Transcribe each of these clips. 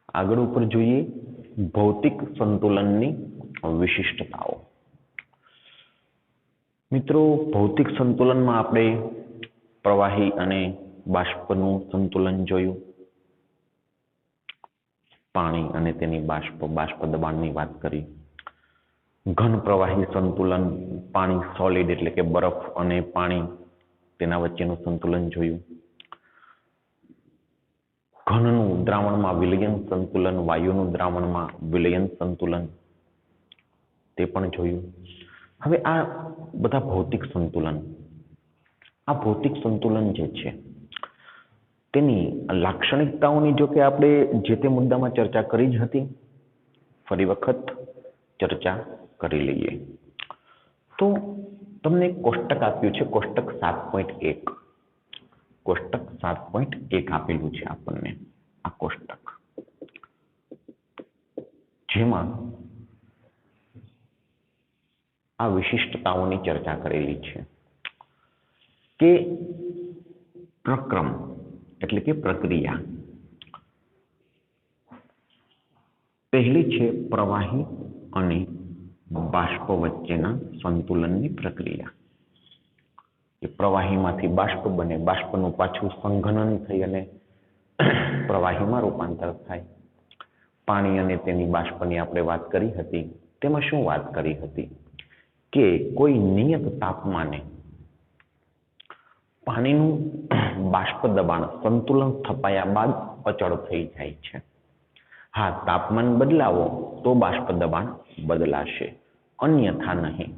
આગળ ઉપર જોઈએ ભૌતિક સંતુલનની વિશિષ્ટતાઓ। મિત્રો, ભૌતિક સંતુલનમાં આપણે પ્રવાહી અને બાષ્પનું સંતુલન જોયું, પાણી અને તેની બાષ્પ દબાણની વાત કરી, ઘન પ્રવાહી સંતુલન, પાણી સોલિડ એટલે કે બરફ અને પાણી તેના વચ્ચેનું સંતુલન જોયું, ઘનનું દ્રાવણમાં વિલયન સંતુલન, વાયુનું દ્રાવણમાં વિલયન સંતુલન તે પણ જોયું। હવે આ બધા ભૌતિક સંતુલન, આ ભૌતિક સંતુલન જે છે તેની લાક્ષણિકતાઓની જો કે આપણે જે તે મુદ્દામાં ચર્ચા કરી જ હતી, ફરી વખત ચર્ચા કરી લઈએ। તો તમને કોષ્ટક આપ્યું છે, કોષ્ટક 7.1, કોષ્ટક 7.1 આપેલું છે આપણને આ કોષ્ટક, જેમાં આ વિશિષ્ટતાઓની ચર્ચા કરેલી છે કે પ્રક્રમ એટલે કે પ્રક્રિયા પહેલી છે પ્રવાહી અને બાષ્પ વચ્ચેના સંતુલનની પ્રક્રિયા। કે પ્રવાહીમાંથી બાષ્પ બને, બાષ્પનું પાછું સંઘનન થઈ અને પ્રવાહીમાં રૂપાંતર થાય। પાણી અને તેની બાષ્પની આપણે વાત કરી હતી, તેમાં શું વાત કરી હતી કે કોઈ નિયત તાપમાને પાણીનું બાષ્પ દબાણ સંતુલન થપાયા બાદ અચળ થઈ જાય છે। હા, તાપમાન બદલાવો તો બાષ્પ દબાણ બદલાશે, અન્યથા નહીં।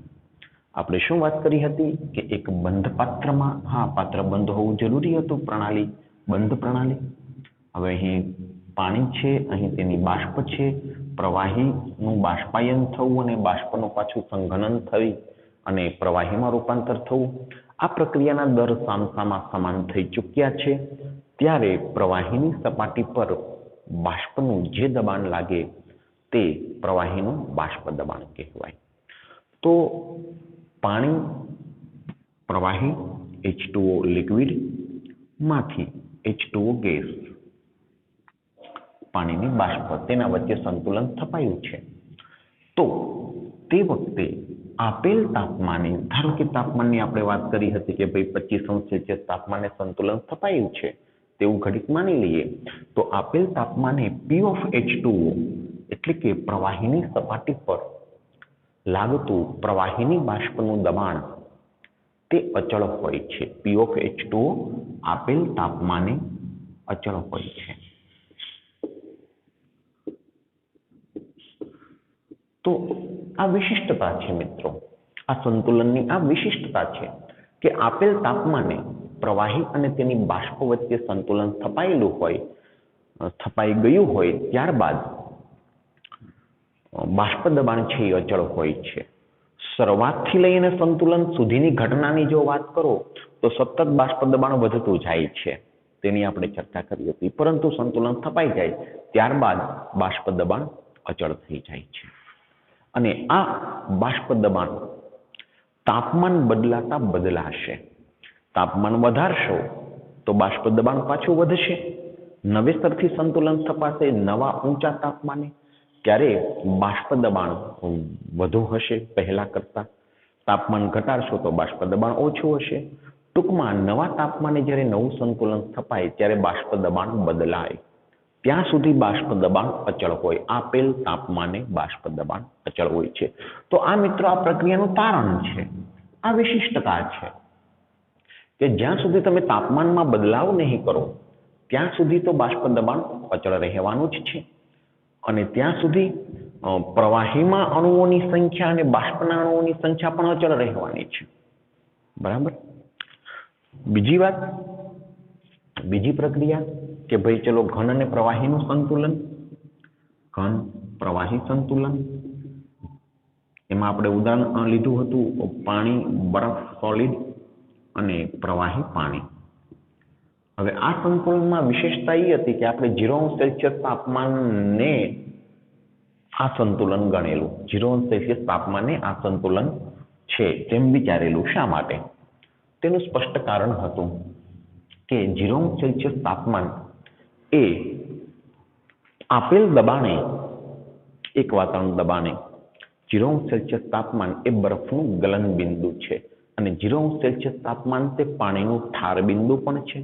આપણે શું વાત કરી હતી કે એક બંધ પાત્રમાં, હા, પાત્ર બંધ હોવું જરૂરી હતું, પ્રણાલી બંધ પ્રણાલી। હવે અહીં પાણી છે, અહીં તેની બાષ્પ છે, પ્રવાહીનું બાષ્પાયન થવું અને બાષ્પનું પાછું સંઘનન થઈ અને પ્રવાહીમાં રૂપાંતર થવું, આ પ્રક્રિયાના દર સામસામા સમાન થઈ ચૂક્યા છે। ત્યારે પ્રવાહીની સપાટી પર બાષ્પનું જે દબાણ લાગે તે પ્રવાહીનું બાષ્પ દબાણ કહેવાય। તો પાણી, પ્રવાહી H2O લિક્વિડ માંથી H2O ગેસ, પાણીની બાષ્પ, તેના વચ્ચે સંતુલન થપાયું છે। તો તે વખતે આપેલ તાપમાને, ધારો કે તાપમાનની આપણે વાત કરી હતી કે ભાઈ 25°C તાપમાને સંતુલન થપાયું છે તેવું ઘડીક માની લઈએ, તો આપેલ તાપમાને P of H2O એટલે કે પ્રવાહીની સપાટી પર લાગતું પ્રવાહીની બાષ્પનું દબાણ તે અચળ હોય છે। P of H2O આપેલ તાપમાને અચળ હોય છે। તો આ વિશિષ્ટતા છે મિત્રો, આ સંતુલનની આ વિશિષ્ટતા છે કે આપેલ તાપમાને પ્રવાહી અને તેની બાષ્પ વચ્ચે સંતુલન થપાયેલું હોય, થપાઈ ગયું હોય, ત્યારબાદ બાષ્પ દબાણ છે એ અચળ હોય છે। શરૂઆતથી લઈને સંતુલન સુધીની ઘટનાની જો વાત કરો તો સતત બાષ્પ દબાણ વધતું જાય છે, તેની આપણે ચર્ચા કરી હતી, પરંતુ સંતુલન થપાઈ જાય ત્યારબાદ બાષ્પ દબાણ અચળ થઈ જાય છે। અને આ બાષ્પ દબાણ તાપમાન બદલાતા બદલાશે। તાપમાન વધારશો તો બાષ્પ દબાણ પાછું વધશે, નવેસરથી સંતુલન થપાશે નવા ઊંચા તાપમાને, ત્યારે બાષ્પ દબાણ વધુ હશે પહેલા કરતા, તાપમાન ઘટાડશો તો બાષ્પ દબાણ ઓછું હશે। ટૂંકમાં નવા તાપમાને જ્યારે નવું સંતુલન થપાય ત્યારે બાષ્પ દબાણ બદલાય, ત્યાં સુધી બાષ્પ દબાણ અચળ હોય, આપેલ તાપમાને બાષ્પ દબાણ અચળ હોય છે। તો આ મિત્રો આ પ્રક્રિયાનું તારણ છે, આ વિશિષ્ટતા છે કે જ્યાં સુધી તમે તાપમાનમાં બદલાવ નહીં કરો ત્યાં સુધી તો બાષ્પ દબાણ અચળ રહેવાનું જ છે, અને ત્યાં સુધી પ્રવાહીમાં અણુઓની સંખ્યા અને બાષ્પના અણુઓની સંખ્યા પણ અચળ રહેવાની છે, બરાબર। બીજી વાત, બીજી પ્રક્રિયા કે ભાઈ ચલો ઘન અને પ્રવાહીનું સંતુલન, ઘન પ્રવાહી સંતુલન, એમાં આપણે ઉદાહરણ લીધું હતું પાણી, બરફ સોલિડ અને પ્રવાહી પાણી। હવે આ સંતુલનમાં વિશેષતા એ હતી કે આપણે 0°C તાપમાનને આ સંતુલન ગણેલું, 0°C તાપમાને આ સંતુલન છે તેમ વિચારેલું। શા માટે? તેનું સ્પષ્ટ કારણ હતું કે 0°C તાપમાન એ આપેલ દબાણે એક વાતાવરણ દબાણે 0°C તાપમાન એ બરફનું ગલન બિંદુ છે અને 0°C તાપમાન તે પાણીનું ઠાર બિંદુ પણ છે.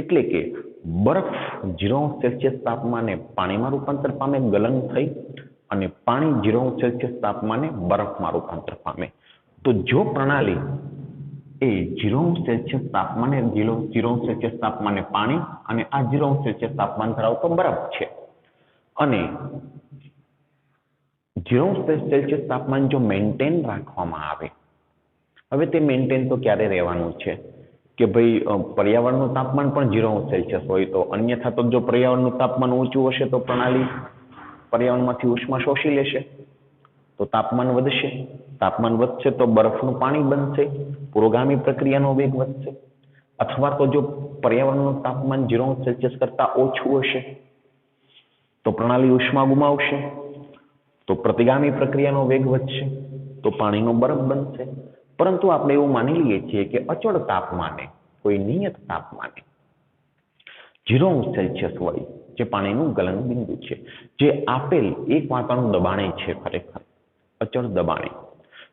એટલે કે બરફ 0°C તાપમાને પાણીમાં રૂપાંતર પામે, ગલન થઈ, અને પાણી 0°C તાપમાને બરફમાં રૂપાંતર પામે. તો જો પ્રણાલી એ 0°C તાપમાને 0°C તાપમાને પાણી અને આ 0°C તાપમાન ધરાવતો બરફ છે, અને 0°C તાપમાન જો મેન્ટેન રાખવામાં આવે, હવે તે મેન્ટેન તો ક્યારે રહેવાનું છે કે ભાઈ પર્યાવરણનું તાપમાન પણ 0°C હોય તો, અન્યથા તો જો પર્યાવરણનું તાપમાન ઊંચું હશે તો પ્રણાલી પર્યાવરણમાંથી ઉષ્મા શોષી લેશે, તો તાપમાન વધશે. તાપમાન વધશે તો બરફનું પાણી બનશે, પુરોગામી પ્રક્રિયાનો વેગ વધશે. અથવા તો જો પર્યાવરણનું તાપમાન 0°C કરતા ઓછું હશે તો પ્રણાલી ઉષ્મા ગુમાવશે, તો પ્રતિગામી પ્રક્રિયાનો વેગ વધશે, તો પાણીનો બરફ બનશે. પરંતુ આપણે એવું માની લઈએ છીએ કે અચળ તાપમાને, કોઈ નિયત તાપમાને 0°C હોય જે પાણીનું ગલન બિંદુ છે, જે આપેલ એક વાતાવરણ દબાણે છે, ખરેખર અચળ દબાણે,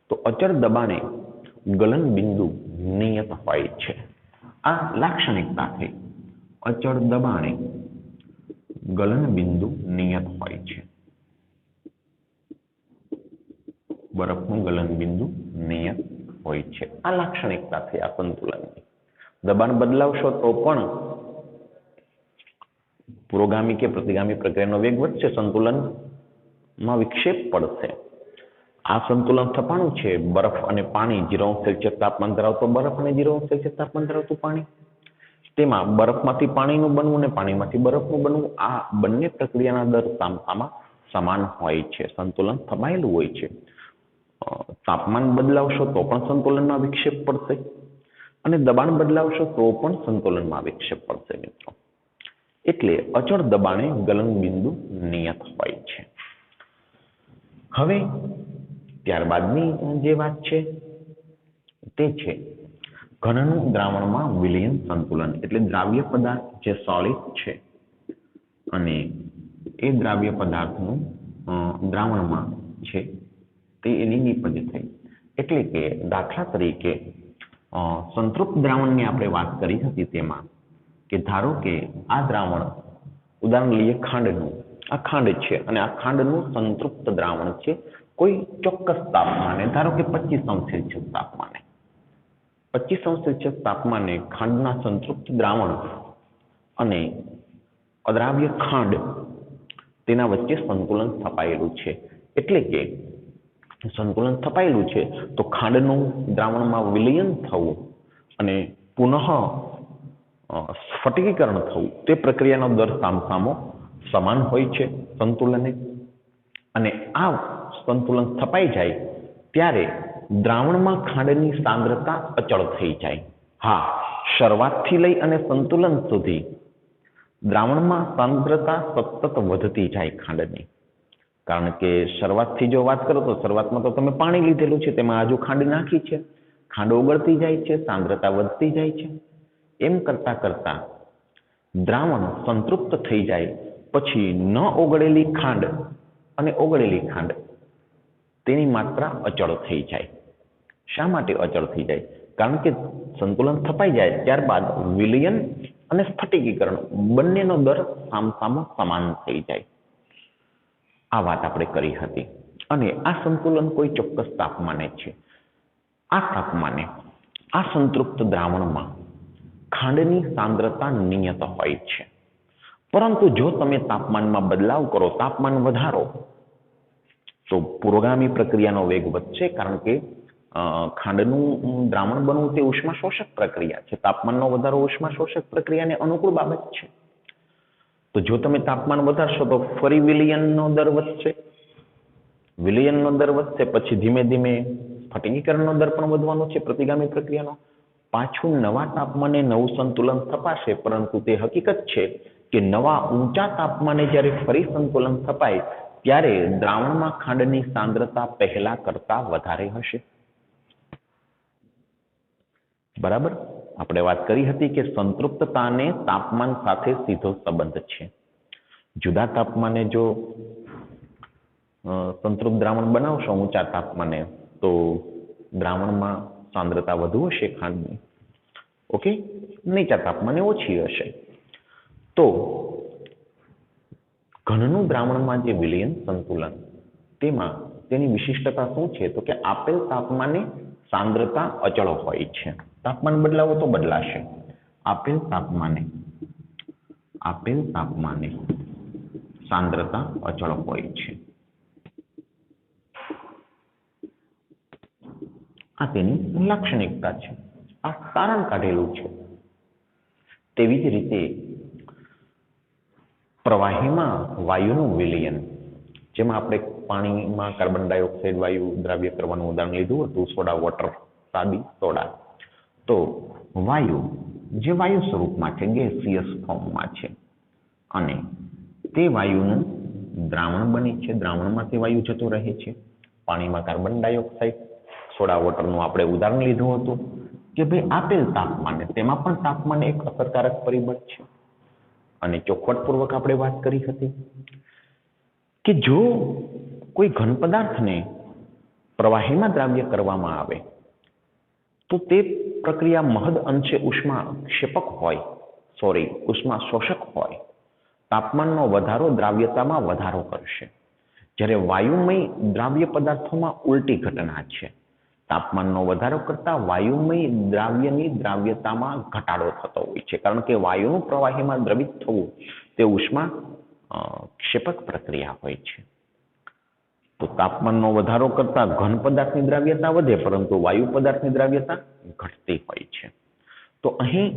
તો અચળ દબાણે ગલન બિંદુ નિયત હોય છે. આ લાક્ષણિકતા થઈ. અચળ દબાણે ગલન બિંદુ નિયત હોય છે. બરફનું ગલન બિંદુ નિયત હોય છે. આ લાક્ષણિકતા થઈ આ સંતુલનની. દબાણ બદલાવશો તો પણ પુરોગામી કે પ્રતિગામી પ્રક્રિયાનો વેગ વધશે, સંતુલનમાં વિક્ષેપ પડશે. આ સંતુલન થપાણું છે બરફ અને પાણી, 0°C તાપમાન ધરાવતો બરફ અને 0°C તાપમાન ધરાવતું પાણી. તેમાં બરફમાંથી પાણીનું બનવું અને પાણીમાંથી બરફનું બનવું, આ બંને પ્રક્રિયાના દર સામસામા સમાન હોય છે, સંતુલન થપાયેલું હોય છે. તાપમાન બદલાવશો તો પણ સંતુલનમાં વિક્ષેપ પડશે, અને દબાણ બદલાવશો તો પણ સંતુલનમાં વિક્ષેપ પડશે મિત્રો. એટલે અચળ દબાણે ગલન બિંદુ નિયત હોય છે. હવે ત્યારબાદની જે વાત છે તે છે ઘનનું દ્રાવણમાં વિલયન સંતુલન. એટલે દ્રાવ્ય પદાર્થ જે સોલિડ છે અને એ દ્રાવ્ય પદાર્થનું દ્રાવણમાં છે તે એની નિપજ થઈ. એટલે કે દાખલા તરીકે સંતૃપ્ત દ્રાવણની આપણે વાત કરી હતી તેમાં કે ધારો કે આ દ્રાવણ, ઉદાહરણ લઈએ ખાંડનું, આ ખાંડ છે અને આ ખાંડનું સંતૃપ્ત દ્રાવણ છે કોઈ ચોક્કસ તાપમાને, ધારો કે 25°C તાપમાને. 25°C તાપમાને ખાંડના સંતૃપ્ત દ્રાવણ અને અદ્રાવ્ય ખાંડ તેના વચ્ચે સંતુલન સ્થપાયેલું છે. એટલે કે સંતુલન સ્થપાયેલું છે તો ખાંડનું દ્રાવણમાં વિલયન થવું અને પુનઃ સ્ફટિકીકરણ થવું, તે પ્રક્રિયાનો દર સામસામો સમાન હોય છે સંતુલને. અને આ સંતુલન સ્થપાઈ જાય ત્યારે દ્રાવણમાં ખાંડની સાંદ્રતા અચળ થઈ જાય. હા, શરૂઆતથી લઈ અને સંતુલન સુધી દ્રાવણમાં સાંદ્રતા સતત વધતી જાય ખાંડની. કારણ કે શરૂઆતથી જો વાત કરો તો શરૂઆતમાં તો તમે પાણી લીધેલું છે, તેમાં હજુ ખાંડ નાખી છે, ખાંડ ઓગળતી જાય છે, સાંદ્રતા વધતી જાય છે. એમ કરતા કરતા દ્રાવણ સંતૃપ્ત થઈ જાય પછી ન ઓગળેલી ખાંડ અને ઓગળેલી ખાંડ તેની માત્રા અચળ થઈ જાય. શા માટે અચળ થઈ જાય? કારણ કે સંતુલન થપાઈ જાય ત્યારબાદ વિલયન અને સ્ફટિકીકરણ બંનેનો દર સામસામો સમાન થઈ જાય. આ વાત આપણે કરી હતી. અને આ સંતુલન કોઈ ચોક્કસ તાપમાને છે. આ તાપમાને આ સંતૃપ્ત દ્રાવણમાં ખાંડની સાંદ્રતા નિયત હોય છે. પરંતુ જો તમે તાપમાનમાં બદલાવ કરો, તાપમાન વધારો, તો પુરોગામી પ્રક્રિયાનો વેગ વધશે. કારણ કે ખાંડનું દ્રાવણ બનવું તે ઉષ્મા શોષક પ્રક્રિયા છે. તાપમાનનો વધારો ઉષ્મા શોષક પ્રક્રિયાને અનુકૂળ બાબત છે. તો જો તમે તાપમાન વધારશો તો ફરી વિલયનનો દર વધશે. વિલયનનો દર વધશે પછી ધીમે ધીમે સ્ફટિકીકરણનો દર પણ વધવાનો છે પ્રતિગામી પ્રક્રિયાનો. પાછું નવા તાપમાને નવું સંતુલન થપાશે. પરંતુ તે હકીકત છે કે નવા ઊંચા તાપમાને જ્યારે ફરી સંતુલન થપાય ત્યારે દ્રાવણમાં ખાંડની સાંદ્રતા પહેલા કરતા વધારે હશે. બરાબર? આપણે વાત કરી હતી કે સંતૃપ્તતાને તાપમાન સાથે સીધો સંબંધ છે. જુદા તાપમાને જો સંતૃપ્ત દ્રાવણ બનાવશો ઊંચા તાપમાને તો દ્રાવણમાં સાંદ્રતા વધુ હશે ખાંડની, ઓકે, નીચા તાપમાને ઓછી હશે. તો ઘનનું દ્રાવણમાં જે વિલયન સંતુલન તેમાં તેની વિશિષ્ટતા શું છે? તો કે આપેલ તાપમાને સાંદ્રતા અચળ હોય છે. તાપમાન બદલાવો તો બદલાશે. આપેલ તાપમાને સાંદ્રતા અચળ હોય છે. આ તેની લાક્ષણિકતા છે. આ તારણ કાઢેલું છે. તેવી જ રીતે પ્રવાહીમાં વાયુનું વિલયન, જેમાં આપણે પાણીમાં કાર્બન ડાયોક્સાઇડ વાયુ દ્રાવ્ય કરવાનું ઉદાહરણ લીધું હતું, સોડા વોટર, સાદી સોડા. તો વાયુ જે વાયુ સ્વરૂપમાં છે, ગેસિયસ ફોર્મમાં છે, અને તે વાયુનું દ્રાવણ બને છે. દ્રાવણમાં તે વાયુ જતો રહે છે. પાણીમાં કાર્બન ડાયોક્સાઇડ, સોડા વોટરનું આપણે ઉદાહરણ લીધું હતું કે ભાઈ આપેલ તાપમાને, તેમાં પણ તાપમાન એક અસરકારક પરિબળ છે. અને ચોખવટપૂર્વક આપણે વાત કરી હતી કે જો કોઈ ઘન પદાર્થને પ્રવાહીમાં દ્રાવ્ય કરવામાં આવે તો તે પ્રક્રિયા મહદ અંશે ઉષ્મા શોષક હોય. તાપમાનનો વધારો દ્રાવ્યતામાં વધારો કરશે. જ્યારે વાયુમય દ્રાવ્ય પદાર્થોમાં ઉલટી ઘટના છે. તાપમાનનો વધારો કરતા વાયુમય દ્રાવ્યની દ્રાવ્યતામાં ઘટાડો થતો હોય છે, કારણ કે વાયુનું પ્રવાહીમાં દ્રવિત થવું તે ઉષ્મા ક્ષેપક પ્રક્રિયા હોય છે. તો તાપમાનનો વધારો કરતા ઘન પદાર્થની દ્રાવ્યતા વધે, પરંતુ વાયુ પદાર્થની દ્રાવ્યતા ઘટતી હોય છે. તો અહીં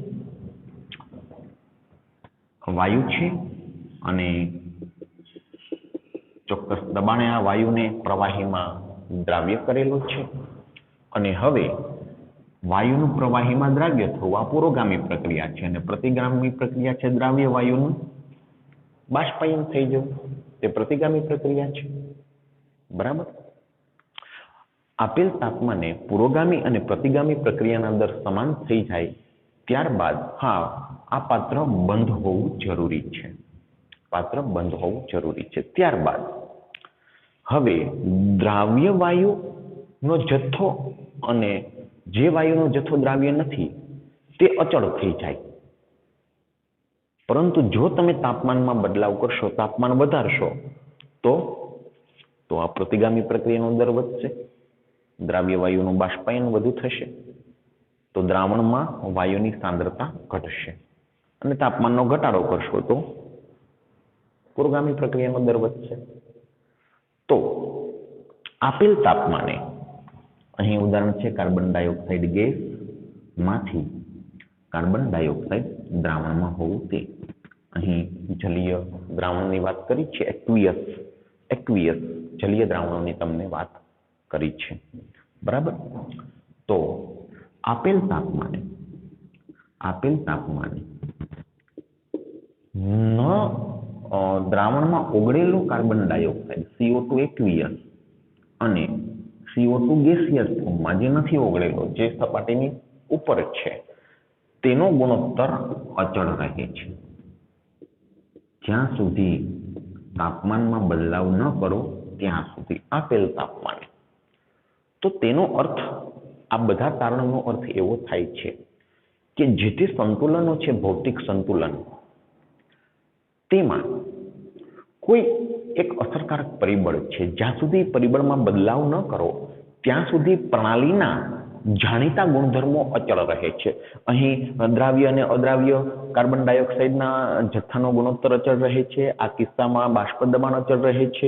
વાયુ છે અને ચોક્કસ દબાણે આ વાયુને પ્રવાહીમાં દ્રાવ્ય કરેલો છે, અને હવે વાયુનું પ્રવાહીમાં દ્રાવ્ય થવું આ પુરોગામી પ્રક્રિયા છે, અને પ્રતિગામી પ્રક્રિયા છે દ્રાવ્ય વાયુનું બાષ્પાયન થઈ જવું, તે પ્રતિગામી પ્રક્રિયા છે. બરાબર. આપેલ તાપમાને પુરોગામી અને પ્રતિગામી પ્રક્રિયાના દર સમાન થઈ જાય ત્યારબાદ આ પાત્ર બંધ હોવું જરૂરી છે. ત્યારબાદ હવે દ્રાવ્ય વાયુનો જથ્થો અને જે વાયુનો જથ્થો દ્રાવ્ય નથી તે અચળ થઈ જાય. પરંતુ જો તમે તાપમાનમાં બદલાવ કરશો, તાપમાન વધારશો, તો આ પ્રતિગામી પ્રક્રિયાનો દર વધશે, દ્રાવ્ય વાયુનું બાષ્પાયન વધુ થશે, તો દ્રાવણમાં વાયુની સાંદ્રતા ઘટશે, અને તાપમાનનો ઘટાડો કરશો તો પુરોગામી પ્રક્રિયાનો દર વધશે. તો આપેલ તાપમાને, અહીં ઉદાહરણ છે કાર્બન ડાયોક્સાઇડ ગેસમાંથી કાર્બન ડાયોક્સાઇડ દ્રાવણમાં હોવું તે. અહીં જલીય દ્રાવણની વાત કરી છે, એક્વિયસ જલીય દ્રાવણોની તમને વાત કરી છે. બરાબર. તો આપેલ તાપમાને દ્રાવણમાં ઓગળેલું કાર્બન ડાયોક્સાઇડ CO2 એક્વિયસ અને CO2 ગેસિયસ ફોર્મમાં જે નથી ઓગળેલો, જે સપાટીની ઉપર છે, તેનો ગુણોત્તર અચળ રહે છે જ્યાં સુધી તાપમાનમાં બદલાવ ન કરો ત્યાં સુધી. આપેલ તાપમાને. તો તેનો અર્થ, આ બધા તારણોનો અર્થ એવો થાય છે કે જે તે સંતુલનો છે, ભૌતિક સંતુલન, તેમાં કોઈ એક અસરકારક પરિબળ છે. જ્યાં સુધી પરિબળમાં બદલાવ ન કરો ત્યાં સુધી પ્રણાલીના જાણીતા ગુણધર્મો અચળ રહે છે. અહીં દ્રાવ્ય અને અદ્રાવ્ય કાર્બન ડાયોક્સાઇડના જથ્થાનો ગુણોત્તર અચળ રહે છે. આ કિસ્સામાં બાષ્પ દબાણ અચળ રહે છે.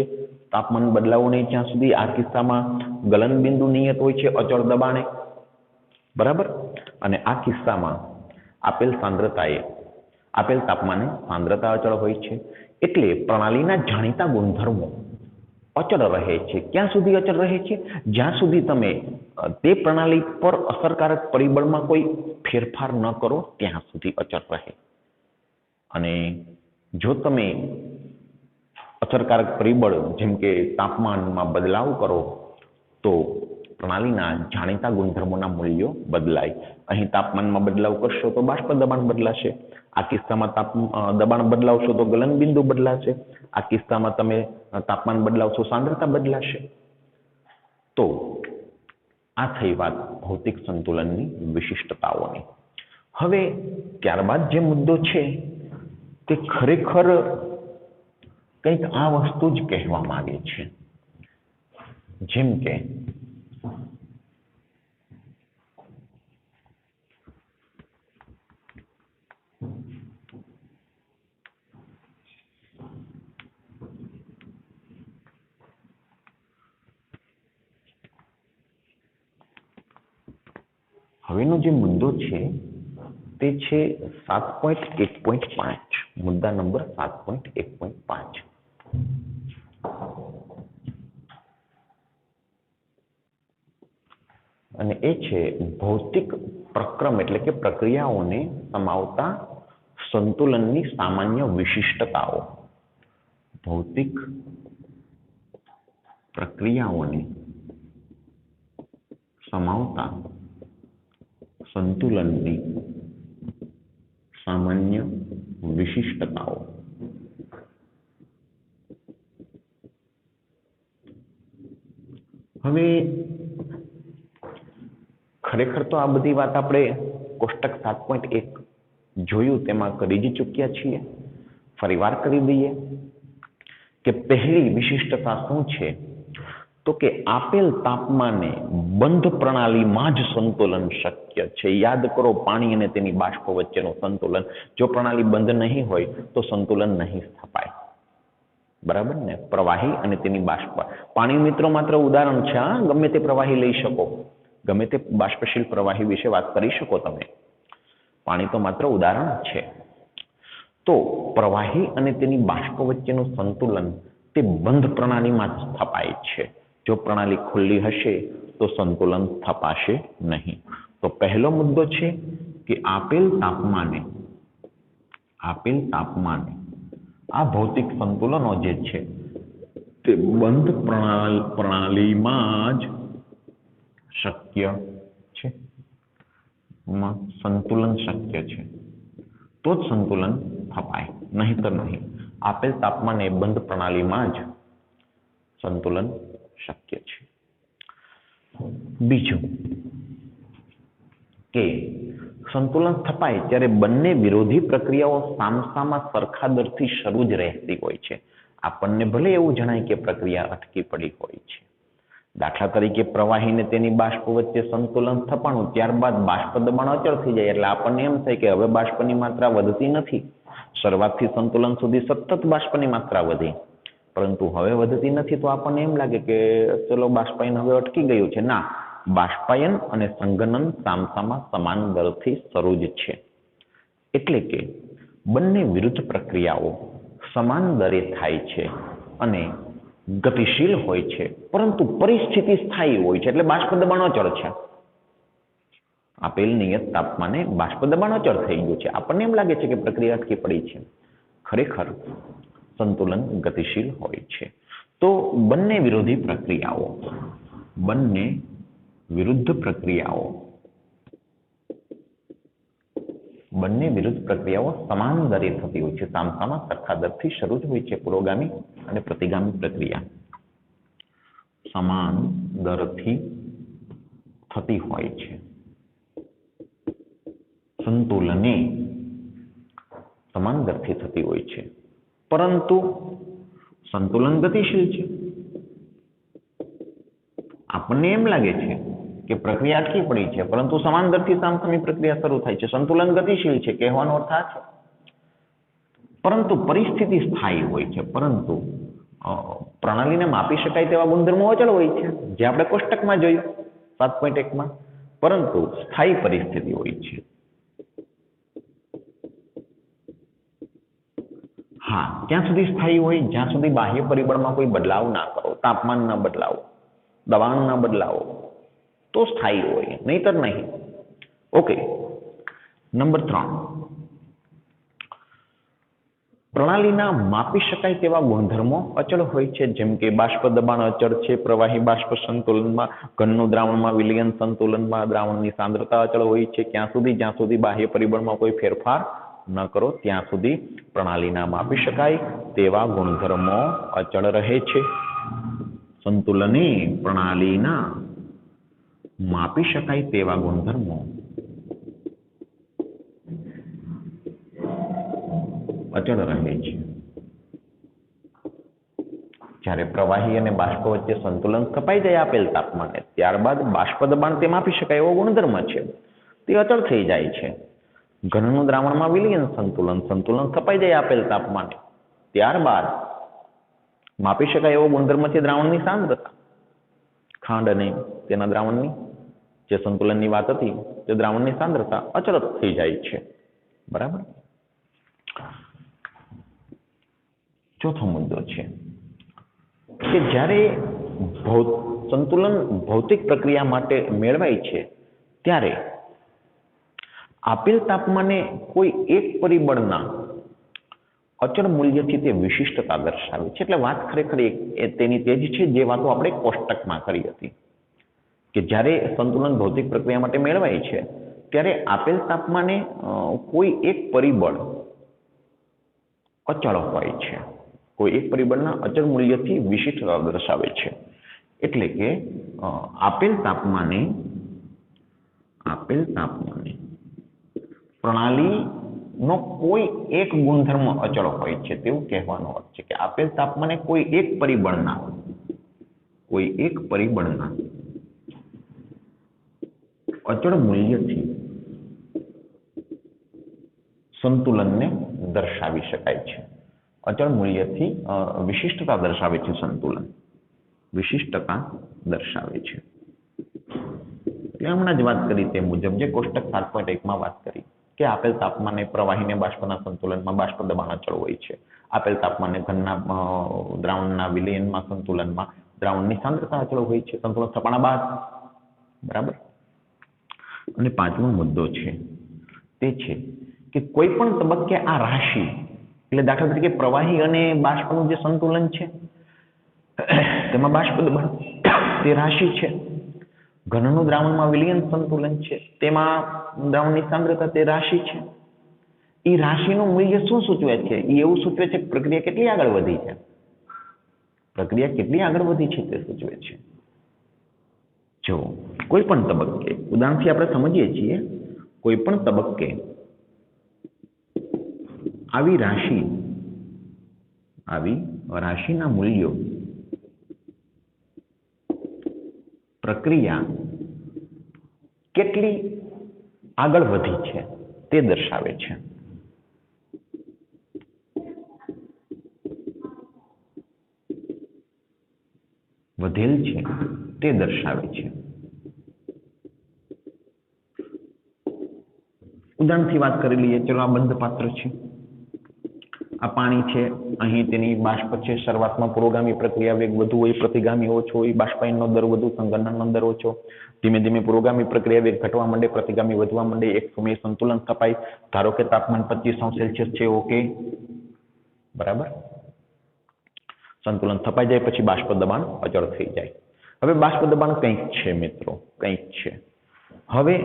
તાપમાન બદલાવો નહીં ત્યાં સુધી. આ કિસ્સામાં ગલન બિંદુ નિયત હોય છે અચળ દબાણે. બરાબર. અને આ કિસ્સામાં આપેલ તાપમાને સાંદ્રતા અચળ હોય છે. એટલે પ્રણાલીના જાણીતા ગુણધર્મો અચળ રહે છે. ક્યાં સુધી અચળ રહે છે? જ્યાં સુધી તમે તે પ્રણાલી પર અસરકારક પરિબળમાં કોઈ ફેરફાર ન કરો ત્યાં સુધી અચળ રહે. અને જો તમે અસરકારક પરિબળ જેમ કે તાપમાનમાં બદલાવ કરો તો પ્રણાલીના જાણીતા ગુણધર્મોના મૂલ્યો બદલાય. અહીં તાપમાનમાં બદલાવ કરશો તો બાષ્પ દબાણ બદલાશે. આ કિસ્સામાં દબાણ બદલાવશો તો ગલન બિંદુ બદલાશે, આ કિસ્સામાં તમે તાપમાન બદલાવશો સાંદ્રતા બદલાશે. તો આ થઈ વાત ભૌતિક સંતુલનની વિશિષ્ટતાઓની. હવે ત્યારબાદ જે મુદ્દો છે તે ખરેખર કંઈક આ વસ્તુ જ કહેવા માંગે છે. જેમ કે હવેનો જે મુદ્દો છે તે છે 7.1.5, મુદ્દા નંબર 7.1.5. અને એ છે ભૌતિક પ્રક્રમ એટલે કે પ્રક્રિયાઓને સમાવતા સંતુલનની સામાન્ય વિશિષ્ટતાઓ. ભૌતિક પ્રક્રિયાઓને સમાવતા સંતુલનની સામાન્ય વિશિષ્ટતાઓ. હવે ખરેખર તો આ બધી વાત આપણે કોષ્ટક 7.1 જોયું તેમાં કરી જ ચૂક્યા છીએ. ફરીવાર કરી દઈએ કે પહેલી વિશિષ્ટતા શું છે, તો કે આપેલ તાપમાને બંધ પ્રણાલીમાં જ સંતુલન શક્ય છે. યાદ કરો, પાણી અને તેની બાષ્પ વચ્ચેનું સંતુલન. જો પ્રણાલી બંધ નહીં હોય તો સંતુલન નહીં સ્થપાય. બરાબર ને? પ્રવાહી અને તેની બાષ્પ. પાણી મિત્રો માત્ર ઉદાહરણ છે. ગમે તે પ્રવાહી લઈ શકો, ગમે તે બાષ્પશીલ પ્રવાહી વિશે વાત કરી શકો તમે. પાણી તો માત્ર ઉદાહરણ છે. તો પ્રવાહી અને તેની બાષ્પ વચ્ચેનું સંતુલન તે બંધ પ્રણાલીમાં જ સ્થપાય છે. જો પ્રણાલી ખુલ્લી હશે તો સંતુલન સ્થપાશે નહીં. તો પહેલો મુદ્દો છે કે આપેલ તાપમાને આ ભૌતિક સંતુલનો જે છે તે બંધ પ્રણાલીમાં જ શક્ય છે. સંતુલન શક્ય છે તો જ સંતુલન સ્થપાય, નહીંતર નહીં. આપેલ તાપમાને બંધ પ્રણાલીમાં જ સંતુલન શક્ય છે. બીજું કે સંતુલન સ્થપાય ત્યારે બંને વિરોધી પ્રક્રિયાઓ સામસામા સરખા દરથી શરૂ જ રહેતી હોય છે. આપણને ભલે એવું જણાય કે પ્રક્રિયા અટકી પડી હોય છે. દાખલા તરીકે પ્રવાહીને તેની બાષ્પ વચ્ચે સંતુલન સ્થપાણું, ત્યારબાદ બાષ્પ દબાણ અચળ થઈ જાય એટલે આપણને એમ થાય કે હવે બાષ્પની માત્રા વધતી નથી. શરૂઆતથી સંતુલન સુધી સતત બાષ્પની માત્રા વધી, પરંતુ હવે વધતી નથી. તો આપણને એમ લાગે કે ચલો બાષ્પાયન હવે અટકી ગયું છે. ના, બાષ્પાયન અને સંઘનન સામસામા સમાન દરથી શરૂ જ છે. એટલે કે બંને વિરુદ્ધ પ્રક્રિયાઓ સમાન દરે થાય છે અને ગતિશીલ હોય છે, પરંતુ પરિસ્થિતિ સ્થાયી હોય છે. એટલે બાષ્પ દબાણ અચળ છે. આપેલ નિયત તાપમાને બાષ્પ દબાણ અચળ થઈ ગયું છે. આપણને એમ લાગે છે કે પ્રક્રિયા અટકી પડી છે. ખરેખર સંતુલન ગતિશીલ હોય છે. તો બંને વિરુદ્ધ પ્રક્રિયાઓ સમાન દરે થતી હોય છે. સામસામા સરખા દરથી શરૂ જ હોય છે. પુરોગામી અને પ્રતિગામી પ્રક્રિયા સમાન દરથી થતી હોય છે. સંતુલને સમાન દરથી થતી હોય છે, પરંતુ સંતુલન ગતિશીલ છે. આપણને એમ લાગે છે કે પ્રક્રિયા અટકી પડી છે, પરંતુ સમાન દરથી સામસામી પ્રક્રિયા શરૂ થાય છે. સંતુલન ગતિશીલ છે કહેવાનો અર્થ આ છે. પરંતુ પરિસ્થિતિ સ્થાયી હોય છે. પરંતુ પ્રણાલીને માપી શકાય તેવા ગુણધર્મો અચળ હોય છે, જે આપણે કોષ્ટકમાં જોયું 7.1 પરંતુ સ્થાયી પરિસ્થિતિ હોય છે. હા, ત્યાં સુધી સ્થાયી હોય જ્યાં સુધી બાહ્ય પરિબળમાં કોઈ બદલાવ ના કરો, તાપમાન ના બદલાવો, દબાણ ના બદલાવો, તો સ્થાયી હોય, નહીતર નહીં. ઓકે. નંબર 3, પ્રણાલીના માપી શકાય તેવા ગુણધર્મો અચળ હોય છે. જેમ કે બાષ્પ દબાણ અચળ છે, પ્રવાહી બાષ્પ સંતુલનમાં, ઘનનું દ્રાવણમાં વિલયન સંતુલનમાં દ્રાવણની સાંદ્રતા અચળ હોય છે જ્યાં સુધી બાહ્ય પરિબળમાં કોઈ ફેરફાર ન કરો ત્યાં સુધી પ્રણાલીના માપી શકાય તેવા ગુણધર્મો અચળ રહે છે. સંતુલને પ્રણાલીના માપી શકાય તેવા ગુણધર્મો અચળ રહે છે. જ્યારે પ્રવાહી અને બાષ્પ વચ્ચે સંતુલન સ્થપાઈ જાય આપેલ તાપમાને, ત્યારબાદ બાષ્પ દબાણ તે માપી શકાય એવો ગુણધર્મ છે તે અચળ થઈ જાય છે. ઘનનું દ્રાવણમાં વિલયન સંતુલન સ્થપાઈ જાય આપેલ તાપમાને, ત્યારબાદ માપી શકાય એવો ગુણધર્મ છે દ્રાવણની સાંદ્રતા. ખાંડ અને તેના દ્રાવણની જે સંતુલનની વાત હતી તે દ્રાવણની સાંદ્રતા અચળ થઈ જાય છે. બરાબર. ચોથો મુદ્દો છે કે જ્યારે સંતુલન ભૌતિક પ્રક્રિયા માટે મેળવાય છે ત્યારે આપેલ તાપમાને કોઈ એક પરિબળના અચળ મૂલ્યથી તે વિશિષ્ટતા દર્શાવે છે. એટલે વાત ખરેખર તેની તે જ છે જે વાતો આપણે કોષ્ટકમાં કરી હતી કે જ્યારે સંતુલન ભૌતિક પ્રક્રિયા માટે મેળવાય છે ત્યારે આપેલ તાપમાને કોઈ એક પરિબળ અચળ હોય છે, કોઈ એક પરિબળના અચળ મૂલ્યથી વિશિષ્ટતા દર્શાવે છે. એટલે કે આપેલ તાપમાને પ્રણાલીનો કોઈ એક ગુણધર્મ અચળ હોય છે તેવું કહેવાનો અર્થ છે કે આપેલ તાપમાને કોઈ એક પરિબળના અચળ મૂલ્યથી સંતુલનને દર્શાવી શકાય છે. અચળ મૂલ્યથી વિશિષ્ટતા દર્શાવે છે. સંતુલન વિશિષ્ટતા દર્શાવે છે. હમણાં જ વાત કરી તે મુજબ જે કોષ્ટક 7.1 વાત કરી કે આપેલ તાપમાને પ્રવાહીને બાષ્પના સંતુલનમાં બાષ્પ દબાણ અચળ હોય છે. આપેલ તાપમાને ઘનના દ્રાવણના વિલયનમાં સંતુલનમાં દ્રાવણની સાંદ્રતા અચળ હોય છે સંતુલન સ્થપાણા બાદ. બરાબર. અને પાંચમો મુદ્દો છે તે છે કે કોઈ પણ તબક્કે આ રાશિ, એટલે દાખલા તરીકે પ્રવાહી અને બાષ્પનું જે સંતુલન છે તેમાં બાષ્પ દબાણ તે રાશિ છે. ઘનનું દ્રાવણમાં વિલયન સંતુલન છે તેમાં દ્રાવણની સાંદ્રતા તે રાશિ છે. એ રાશિનું મૂલ્ય શું સૂચવે છે? એ એવું સૂચવે છે કે પ્રક્રિયા કેટલી આગળ વધી છે. પ્રક્રિયા કેટલી આગળ વધી છે તે સૂચવે છે. જો કોઈ પણ તબક્કે, ઉદાહરણથી આપણે સમજીએ છીએ, કોઈ પણ તબક્કે આવી રાશિના મૂલ્યો પ્રક્રિયા કેટલી આગળ વધી છે તે દર્શાવે છે. વધેલ છે તે દર્શાવે છે. ઉદાહરણથી વાત કરી લઈએ. ચલો, આ બંધ પાત્ર છે, આ પાણી છે, અહીં તેની બાષ્પ છે. શરૂઆતમાં પુરોગામી પ્રક્રિયા વેગ વધુ હોય, પ્રતિગામી ઓછો હોય, બાષ્પાયનનો દર વધુ, સંઘનનનો દર ઓછો. ધીમે ધીમે પુરોગામી પ્રક્રિયા વેગ ઘટવા માંડે, પ્રતિગામી વધવા માંડે. એક સમયે સંતુલન સ્થપાય. ધારો કે તાપમાન 25°C છે. ઓકે, બરાબર. સંતુલન સ્થપાઈ જાય પછી બાષ્પ દબાણ અચળ થઈ જાય. હવે બાષ્પ દબાણ કંઈક છે મિત્રો, કંઈક છે. હવે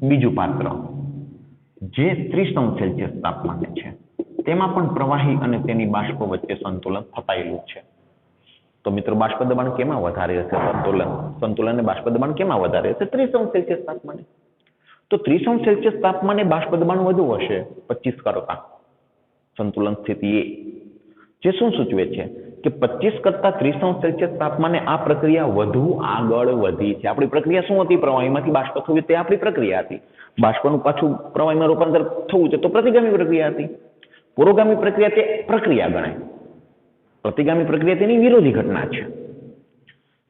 બીજું પાત્ર જે 30°C તાપમાને છે તેમાં પણ પ્રવાહી અને તેની બાષ્પ વચ્ચે સંતુલન સ્થપાયેલું છે. તો મિત્રો બાષ્પ દબાણ કેમાં વધારે હશે? સંતુલન અને બાષ્પ દબાણ કેમાં વધારે હશે? 30°C તાપમાને. તો 30°C તાપમાને બાષ્પ દબાણ વધુ હશે 25 કરતા સંતુલન સ્થિતિએ. જે શું સૂચવે છે કે 25 કરતા 30°C તાપમાને આ પ્રક્રિયા વધુ આગળ વધી છે. આપણી પ્રક્રિયા શું હતી? પ્રવાહીમાંથી બાષ્પ થવું તે આપણી પ્રક્રિયા હતી. બાષ્પનું પાછું પ્રવાહીમાં રૂપાંતર થવું છે તો પ્રતિગામી પ્રક્રિયા હતી. પુરોગામી પ્રક્રિયા તે પ્રક્રિયા ગણાય, પ્રતિગામી પ્રક્રિયા તેની વિરોધી ઘટના છે.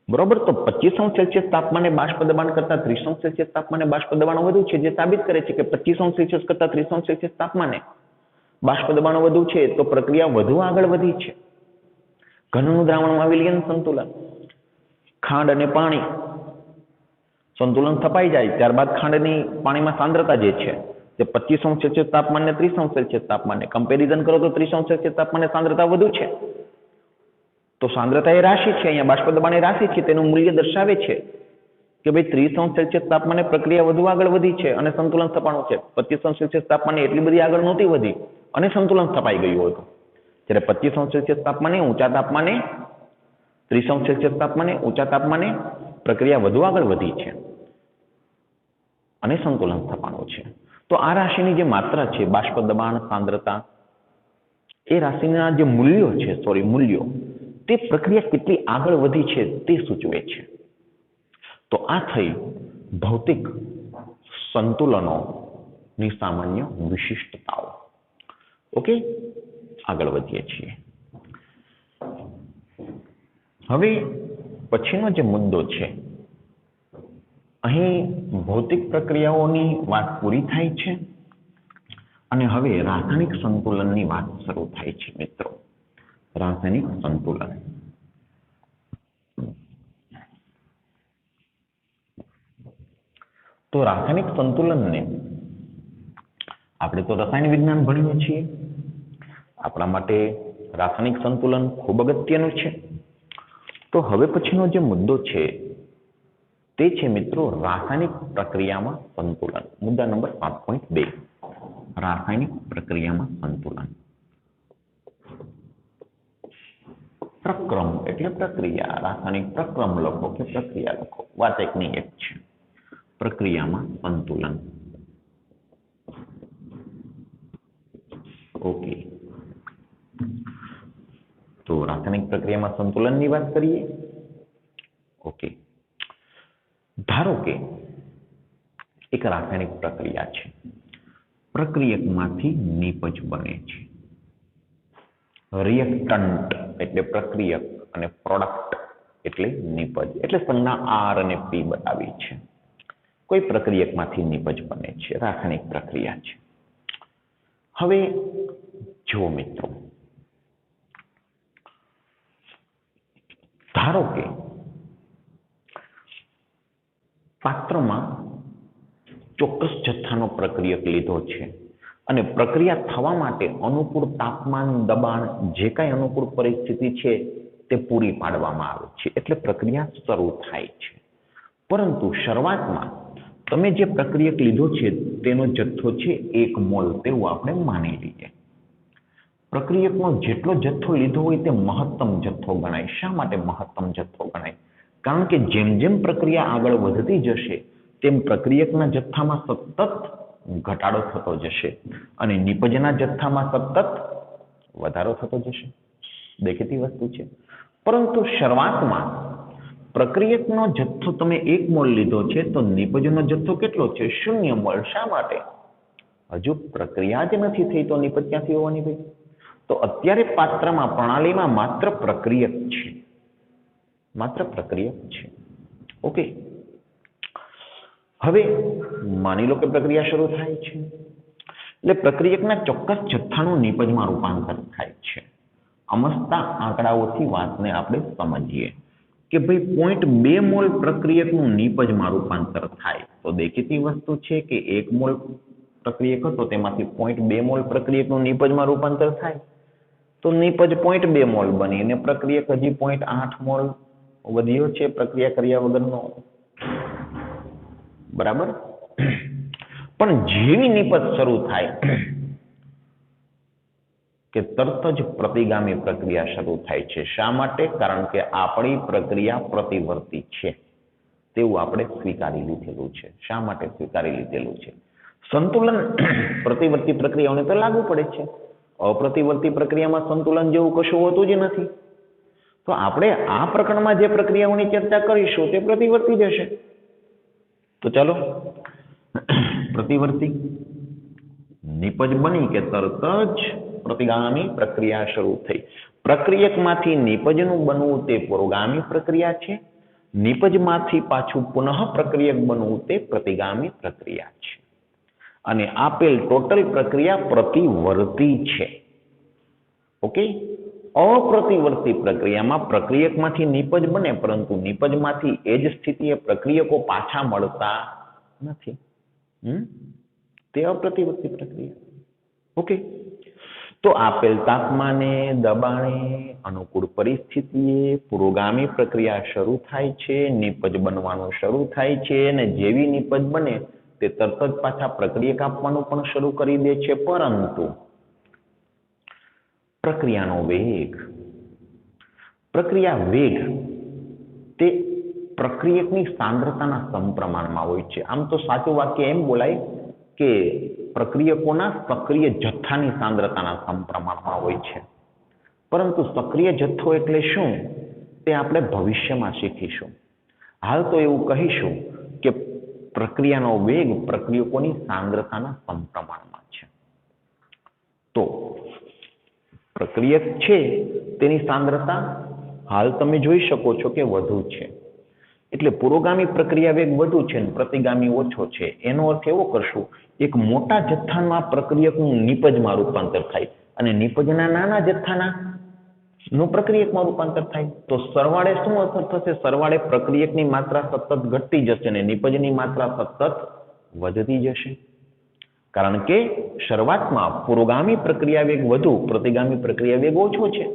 બરોબર. તો 25°C તાપમાને બાષ્પ દબાણ કરતા 30°C તાપમાને બાષ્પ દબાણ વધુ છે, જે સાબિત કરે છે કે 25°C કરતા 30°C તાપમાને બાષ્પ દબાણ વધુ છે તો પ્રક્રિયા વધુ આગળ વધી છે. ઘનનું દ્રાવણમાં વિલયન સંતુલન, ખાંડ અને પાણી સંતુલન સ્થપાઈ જાય ત્યારબાદ ખાંડની પાણીમાં સાંદ્રતા જે છે તે 25°C તાપમાને 30°C તાપમાને કમ્પેરિઝન કરો તો 30°C તાપમાને સાંદ્રતા વધુ છે. તો સાંદ્રતા એ રાશિ છે, અહીંયા બાષ્પ દબાણ એ રાશિ છે, તેનું મૂલ્ય દર્શાવે છે કે ભાઈ 30°C તાપમાને પ્રક્રિયા વધુ આગળ વધી છે અને સંતુલન સ્થપાણું છે. 25°C તાપમાને એટલી બધી આગળ નહોતી વધી અને સંતુલન સ્થપાઈ ગયું હતું. જ્યારે 25°C તાપમાને ઊંચા તાપમાને 30°C તાપમાને ઊંચા તાપમાને પ્રક્રિયા વધુ આગળ વધી છે અને સંતુલન સ્થપાણું છે. તો આ રાશિની જે માત્રા છે, બાષ્પ દબાણ, સાંદ્રતા, એ રાશિના જે મૂલ્યો તે પ્રક્રિયા કેટલી આગળ વધી છે તે સૂચવે છે. તો આ થઈ ભૌતિક સંતુલનોની સામાન્ય વિશિષ્ટતાઓ. ઓકે, આગળ વધીએ છીએ. હવે પછીનો જે મુદ્દો છે, અહીં ભૌતિક પ્રક્રિયાઓની વાત પૂરી થાય છે અને હવે રાસાયણિક સંતુલનની વાત શરૂ થાય છે. મિત્રો, રાસાયણિક સંતુલન. તો રાસાયણિક સંતુલનને આપણે તો રસાયણ વિજ્ઞાન ભણીએ છીએ, આપણા માટે રાસાયણિક સંતુલન ખૂબ અગત્યનું છે. તો હવે પછીનો જે મુદ્દો છે તે છે મિત્રો રાસાયણિક પ્રક્રિયામાં સંતુલન. મુદ્દા નંબર 7.2, રાસાયણિક પ્રક્રિયામાં સંતુલન. પ્રક્રમ એટલે પ્રક્રિયા, રાસાયણિક પ્રક્રમ લખો કે પ્રક્રિયા લખો, વાત એકની એક છે. પ્રક્રિયામાં સંતુલન. ઓકે, તો રાસાયણિક પ્રક્રિયામાં સંતુલનની વાત કરીએ. ઓકે, ધારો કે એક રાસાયણિક પ્રક્રિયા છે, પ્રક્રિયકમાંથી નિપજ બને છે. રિએક્ટન્ટ એટલે પ્રક્રિયક અને પ્રોડક્ટ એટલે નિપજ, એટલે સંજ્ઞા આર અને પી બતાવી છે. કોઈ પ્રક્રિયકમાંથી નિપજ બને છે, રાસાયણિક પ્રક્રિયા છે. હવે જુઓ મિત્રો, ધારો કે પાત્રમાં ચોક્કસ જથ્થાનો પ્રક્રિયક લીધો છે અને પ્રક્રિયા થવા માટે અનુકૂળ તાપમાન, દબાણ, જે કાંઈ અનુકૂળ પરિસ્થિતિ છે તે પૂરી પાડવામાં આવે છે, એટલે પ્રક્રિયા શરૂ થાય છે. પરંતુ શરૂઆતમાં તમે જે પ્રક્રિયક લીધો છે તેનો જથ્થો છે 1 મોલ, તેવું આપણે માની લઈએ. પ્રક્રિયકનો જેટલો જથ્થો લીધો હોય તે મહત્તમ જથ્થો ગણાય. શા માટે મહત્તમ જથ્થો ગણાય? કારણ કે જેમ જેમ પ્રક્રિયા આગળ વધતી જશે તેમ પ્રક્રિયકના જથ્થામાં સતત ઘટાડો થતો જશે અને નિપજના જથ્થામાં સતત વધારો થતો જશે. દેખીતી વસ્તુ છે. પરંતુ શરૂઆતમાં પ્રક્રિયકનો જથ્થો તમે 1 મોલ લીધો છે તો નિપજનો જથ્થો કેટલો છે? 0 મોલ. શા માટે? હજુ પ્રક્રિયા જ નથી થઈ તો નિપજ ક્યાંથી હોવાની ભાઈ? તો અત્યારે પાત્રમાં, પ્રણાલીમાં માત્ર પ્રક્રિયક છે, માત્ર પ્રક્રિયક છે. ઓકે, હવે માની લો કે પ્રક્રિયા શરૂ થાય છે એટલે પ્રક્રિયકના ચોક્કસ જથ્થાનું નિપજમાં રૂપાંતર થાય છે. અમસ્તા આંકડાઓથી વાતને આપણે સમજીએ કે ભાઈ 0.2 મોલ પ્રક્રિયકનું નિપજમાં રૂપાંતર થાય તો દેખીતી વસ્તુ છે કે 1 મોલ પ્રક્રિયક હતો તેમાંથી 0.2 મોલ પ્રક્રિયકનું નિપજમાં રૂપાંતર થાય તો નિપજ 0.2 મોલ બની અને પ્રક્રિયક હજી 0.8 મોલ વધ્યો છે પ્રક્રિયા કર્યા વગરનો. બરાબર? પણ જેવી નિપજ શરૂ થાય કે તરત જ પ્રતિગામી પ્રક્રિયા શરૂ થાય છે. શા માટે? કારણ કે આપણી પ્રક્રિયા પ્રતિવર્તી છે તેવું આપણે સ્વીકારી લીધેલું છે. શા માટે સ્વીકારી લીધેલું છે? સંતુલન પ્રતિવર્તી પ્રક્રિયાઓને તો લાગુ પડે છે. અપ્રતિવર્તી પ્રક્રિયામાં સંતુલન જેવું કશું હોતું જ નથી. તો આપણે આ પ્રકરણમાં જે પ્રક્રિયાઓની ચર્ચા કરીશું તે પ્રતિવર્તી જ હશે. તો ચાલો, પ્રતિવર્તી નિપજ બની કે તરત જ પ્રતિગામી પ્રક્રિયા શરૂ થઈ. પ્રક્રિયકમાંથી નિપજનું બનવું તે પુરોગામી પ્રક્રિયા છે. નિપજમાંથી પાછું પુનઃ પ્રક્રિયક બનવું તે પ્રતિગામી પ્રક્રિયા છે. અને આપેલ ટોટલ પ્રક્રિયા પ્રતિવર્તી છે. ઓકે, અપ્રતિવર્તી પ્રક્રિયામાં પ્રક્રિયકમાંથી નિપજ બને પરંતુ નિપજમાંથી એ જ સ્થિતિએ પ્રક્રિયકો પાછા મળતા નથી. તે અપ્રતિવર્તી પ્રક્રિયા. ઓકે, તો આપેલ તાપમાને, દબાણે, અનુકૂળ પરિસ્થિતિએ પુરોગામી પ્રક્રિયા શરૂ થાય છે, નિપજ બનવાનું શરૂ થાય છે અને જેવી નિપજ બને તે તરત જ પાછા પ્રક્રિયક આપવાનું પણ શરૂ કરી દે છે. પરંતુ પ્રક્રિયા વેગ તે પ્રક્રિયકની સાંદ્રતાના સમપ્રમાણમાં હોય છે. આમ તો સાચું વાક્ય એમ બોલાય કે પ્રક્રિયકોના સક્રિય જથ્થાની સાંદ્રતાના સમપ્રમાણમાં હોય છે. પરંતુ સક્રિય જથ્થો એટલે શું તે આપણે ભવિષ્યમાં શીખીશું. હાલ તો એવું કહીશું કે પ્રક્રિયાનો વેગ પ્રક્રિયકોની સાંદ્રતાના સમપ્રમાણમાં છે. તો પ્રક્રિયક છે તેની સાંદ્રતા હાલ તમે જોઈ શકો છો કે વધુ છે. એટલે પુરોગામી પ્રક્રિયા વેગ વધુ છે અને પ્રતિગામી ઓછો છે. એનો અર્થ એવો કરશું, એક મોટા જથ્થામાં પ્રક્રિયકનું નિપજમાં રૂપાંતર થાય અને નિપજના નાના જથ્થાના નું પ્રક્રિયકમાં રૂપાંતર થાય. તો સરવાળે શું અસર થશે? સરવાળે પ્રક્રિયકની માત્રા સતત ઘટતી જશે અને નિપજની માત્રા સતત વધતી જશે. કારણ કે શરૂઆતમાં પુરોગામી પ્રક્રિયા વેગ વધુ, પ્રતિગામી પ્રક્રિયા વેગ ઓછો છે.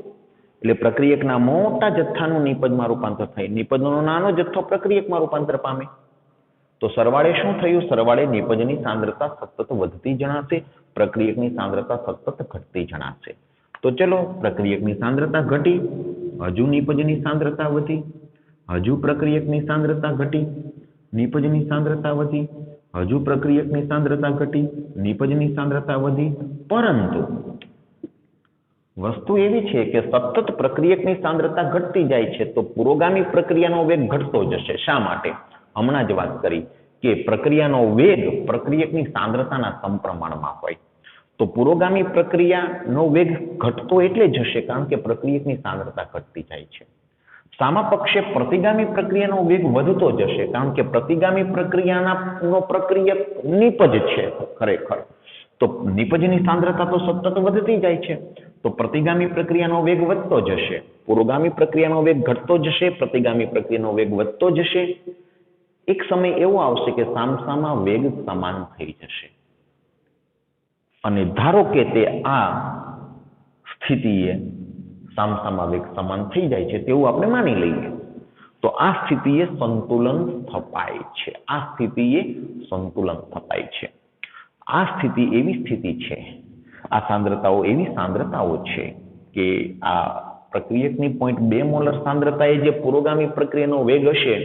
એટલે પ્રક્રિયકના મોટા જથ્થાનું નિપજમાં રૂપાંતર થાય, નિપજનો નાનો જથ્થો પ્રક્રિયકમાં રૂપાંતર પામે. તો સરવાળે શું થયું? સરવાળે નિપજની સાંદ્રતા સતત વધતી જણાશે, પ્રક્રિયકની સાંદ્રતા સતત ઘટતી જણાશે. તો ચલો, પ્રક્રિયકની સાંદ્રતા ઘટી, હજુ નિપજની સાંદ્રતા વધી, હજુ પ્રક્રિયકની સાંદ્રતા ઘટી, નિપજની સાંદ્રતા વધી, હજુ પ્રક્રિયકની સાંદ્રતા ઘટી, નિપજની સાંદ્રતા વધી. પરંતુ વસ્તુ એવી છે કે સતત પ્રક્રિયકની સાંદ્રતા ઘટતી જાય છે તો પુરોગામી પ્રક્રિયાનો વેગ ઘટતો જશે. શા માટે? હમણાં જ વાત કરી કે પ્રક્રિયાનો વેગ પ્રક્રિયકની સાંદ્રતાના સમપ્રમાણમાં હોય. તો પુરોગામી પ્રક્રિયાનો વેગ ઘટતો એટલે જશે કારણ કે પ્રક્રિયકની સાંદ્રતા ઘટતી જાય છે. સામા પક્ષે પ્રતિગામી પ્રક્રિયાનો વેગ વધતો જશે કારણ કે પ્રતિગામી પ્રક્રિયાનો પ્રક્રિયક નિપજ છે ખરેખર. તો નિપજની સાંદ્રતા તો સતત વધતી જાય છે. તો પ્રતિગામી પ્રક્રિયાનો વેગ વધતો જશે, પુરોગામી પ્રક્રિયાનો વેગ ઘટતો જશે, પ્રતિગામી પ્રક્રિયાનો વેગ વધતો જશે. એક સમય એવો આવશે કે સામસામા વેગ સમાન થઈ જશે. અને ધારો કે તે આ સ્થિતિએ સામસામા વેગ સમાન થઈ જાય છે તેવું આપણે માની લઈએ. તો આ સ્થિતિએ સંતુલન સ્થપાય છે. આ સ્થિતિએ સંતુલન સ્થપાય છે. આ સ્થિતિ એવી સ્થિતિ છે, આ સાંદ્રતાઓ એવી સાંદ્રતાઓ છે કે આ પ્રક્રિયકની 0.2 મોલર સાંદ્રતાએ જે પુરોગામી પ્રક્રિયાનો વેગ હશે,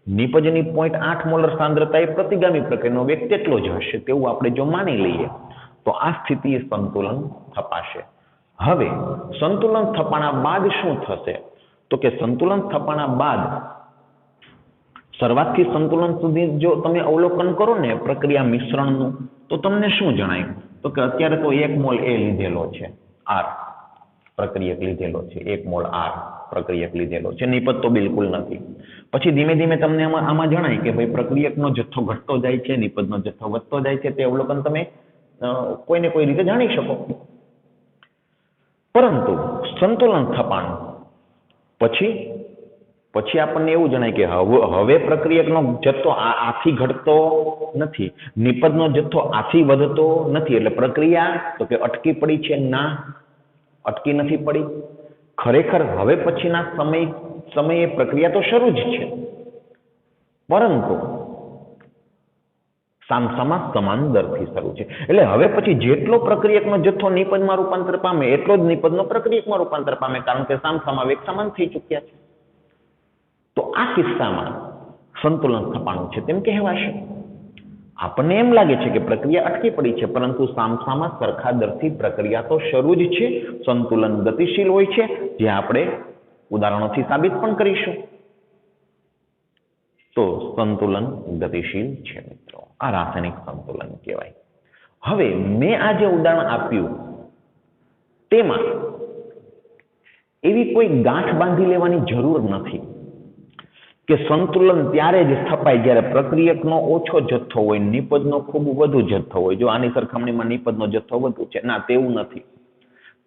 નિપજની 0.8 મોલર સાંદ્રતાએ પ્રતિગામી પ્રક્રિયાનો વેગ તેટલો જ હશે તેવું આપણે જો માની લઈએ તો આ સ્થિતિએ સંતુલન થપાશે. હવે સંતુલન થપાણા બાદ શું થશે? તો કે સંતુલન થપાણા બાદ શરૂઆતથી સંતુલન સુધી જો તમે અવલોકન કરો ને પ્રક્રિયા મિશ્રણનું, તો તમને શું જણાય? તો કે અત્યારે તો 1 મોલ એ લીધેલો છે, આર પ્રક્રિયક લીધેલો છે, 1 મોલ આર પ્રક્રિયક લીધેલો છે, નિપજ તો બિલકુલ નથી. પછી ધીમે ધીમે તમને આમાં જણાય કે ભાઈ પ્રક્રિયકનો જથ્થો ઘટતો જાય છે, નિપજનો જથ્થો વધતો જાય છે. તે અવલોકન તમે કોઈને કોઈ રીતે જાણી શકો. પરંતુ સંતુલન થપાણું પછી આપણને એવું જણાય કે હવે પ્રક્રિયકનો જથ્થો આથી ઘટતો નથી, નિપજનો જથ્થો આથી વધતો નથી. એટલે પ્રક્રિયા તો કે અટકી પડી છે? ના, અટકી નથી પડી. ખરેખર હવે પછીના સમયે પ્રક્રિયા તો શરૂ જ છે, પરંતુ સામસામા સમાન દરથી શરૂ છે. એટલે હવે પછી જેટલો પ્રક્રિયકનો જથ્થો નિપજમાં રૂપાંતર પામે એટલો જ નિપજનો પ્રક્રિયકમાં રૂપાંતર પામે, કારણ કે સામસામા વેગ સમાન થઈ ચૂક્યા છે. તો આ કિસ્સામાં સંતુલન થપાણું છે તેમ કહેવાશે. આપણને એમ લાગે છે કે પ્રક્રિયા અટકી પડી છે, પરંતુ સામસામા સરખા દરથી પ્રક્રિયા તો શરૂ જ છે. સંતુલન ગતિશીલ હોય છે, જે આપણે ઉદાહરણોથી સાબિત પણ કરીશું. તો સંતુલન ગતિશીલ છે મિત્રો. આ રાસાયણિક સંતુલન કહેવાય. હવે મેં આ જે ઉદાહરણ આપ્યું તેમાં એવી કોઈ ગાંઠ બાંધી લેવાની જરૂર નથી કે સંતુલન ત્યારે જ સ્થપાય જ્યારે પ્રક્રિયકનો ઓછો જથ્થો હોય, નિપજનો ખૂબ વધુ જથ્થો હોય. જો આની સરખામણીમાં નિપજનો જથ્થો વધુ છે, ના, તેવું નથી.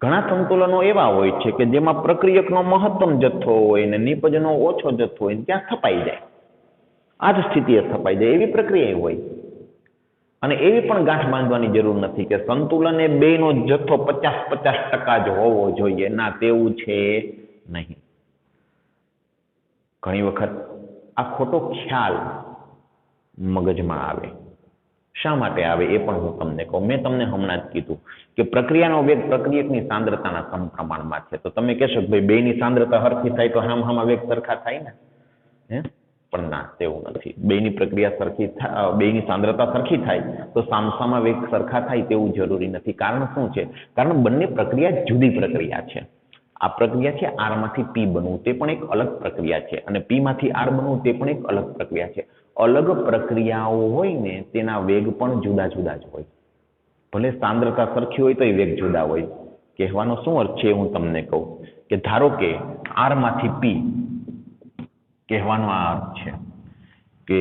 ઘણા સંતુલનો એવા હોય છે કે જેમાં પ્રક્રિયકનો મહત્તમ જથ્થો હોય ને નિપજનો ઓછો જથ્થો હોય, ત્યાં સ્થપાઈ જાય. આ જ સ્થિતિએ સ્થપાઈ જાય એવી પ્રક્રિયા હોય. અને એવી પણ ગાંઠ બાંધવાની જરૂર નથી કે સંતુલન એ બેનો જથ્થો 50-50% જ હોવો જોઈએ. ના, તેવું છે નહીં. ઘણી વખત આ ખોટો ખ્યાલ મગજમાં આવે. શા માટે આવે એ પણ હું તમને કહું. મેં તમને હમણાં જ કીધું કે પ્રક્રિયાનો વેગ પ્રક્રિયકની સાંદ્રતાના સમપ્રમાણમાં છે. તો તમે કહેશો કે ભાઈ બેની સાંદ્રતા સરખી થાય તો હામ વેગ સરખા થાય ને? પણ ના, તેવું નથી. બેની પ્રક્રિયા સરખી બેની સાંદ્રતા સરખી થાય તો સામસામા વેગ સરખા થાય તેવું જરૂરી નથી. કારણ શું છે? કારણ બંને પ્રક્રિયા જુદી પ્રક્રિયા છે. આ પ્રક્રિયા છે આર માંથી પી બનવું, તે પણ એક અલગ પ્રક્રિયા છે, અને પી માંથી આર બનવું તે પણ એક અલગ પ્રક્રિયા છે. અલગ પ્રક્રિયાઓ હોય ને તેના વેગ પણ જુદા જુદા જ હોય. ભલે સાંદ્રતા સરખી હોય તો એ વેગ જુદા હોય. કહેવાનો શું અર્થ છે હું તમને કહું કે ધારો કે આર માંથી પી, કહેવાનો આ અર્થ છે કે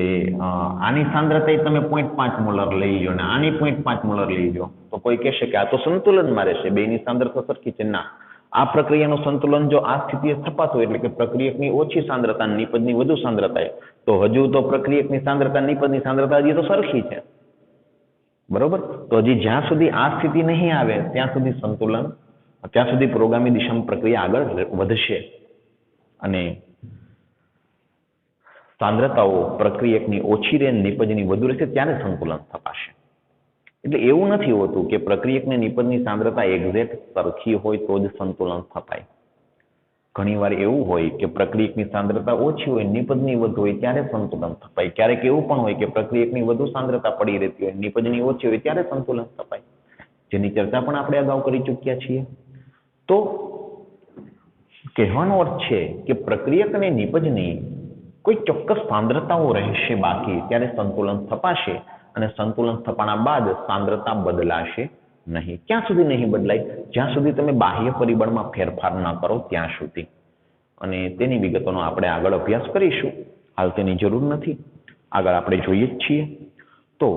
આની સાંદ્રતા તમે 0.5 મોલર લઈ લો ને આની 0.5 મોલર લઈ લો તો કોઈ કહેશે કે આ તો સંતુલનમાં રહેશે, બેની સાંદ્રતા સરખી છે. ના, આ પ્રક્રિયાનું સંતુલન જો આ સ્થિતિએ સ્થપાતું એટલે કે પ્રક્રિયકની ઓછી સાંદ્રતા નિપજની વધુ સાંદ્રતા તો હજુ તો પ્રક્રિયકની સાંદ્રતા નિપજની સાંદ્રતા હજી તો સરખી છે. બરોબર? તો હજી જ્યાં સુધી આ સ્થિતિ નહીં આવે ત્યાં સુધી સંતુલન, ત્યાં સુધી પુરોગામી દિશામાં પ્રક્રિયા આગળ વધશે અને સાંદ્રતાઓ પ્રક્રિયકની ઓછી રહે, નિપજની વધુ રહેશે ત્યારે સંતુલન સ્થપાશે. એટલે એવું નથી હોતું કે પ્રક્રિયકને નિપજની સાંદ્રતા એક્ઝેક્ટ સરખી હોય તો જ સંતુલન સ્થપાય. ઘણીવાર એવું હોય કે પ્રક્રિયકની સાંદ્રતા ઓછી હોય, નિપજની વધુ હોય ત્યારે સંતુલન સ્થપાય. ક્યારેક એવું પણ હોય કે પ્રક્રિયકની વધુ સાંદ્રતા પડી રહેતી હોય, નિપજની ઓછી હોય ત્યારે સંતુલન સ્થપાય, જેની ચર્ચા પણ આપણે અગાઉ કરી ચૂક્યા છીએ. તો કહેવાનો અર્થ છે કે પ્રક્રિયક અને નિપજની કોઈ ચોક્કસ સાંદ્રતાઓ રહેશે બાકી ત્યારે સંતુલન સ્થપાશે, અને સંતુલન સ્થપાણા બાદ સાંદ્રતા બદલાશે નહીં. ક્યાં સુધી નહીં બદલાય? જ્યાં સુધી તમે બાહ્ય પરિબળમાં ફેરફાર ન કરો ત્યાં સુધી. અને તેની વિગતોનો આપણે આગળ અભ્યાસ કરીશું. હાલ તેની જરૂર નથી, આગળ આપણે જોઈએ જ છીએ. તો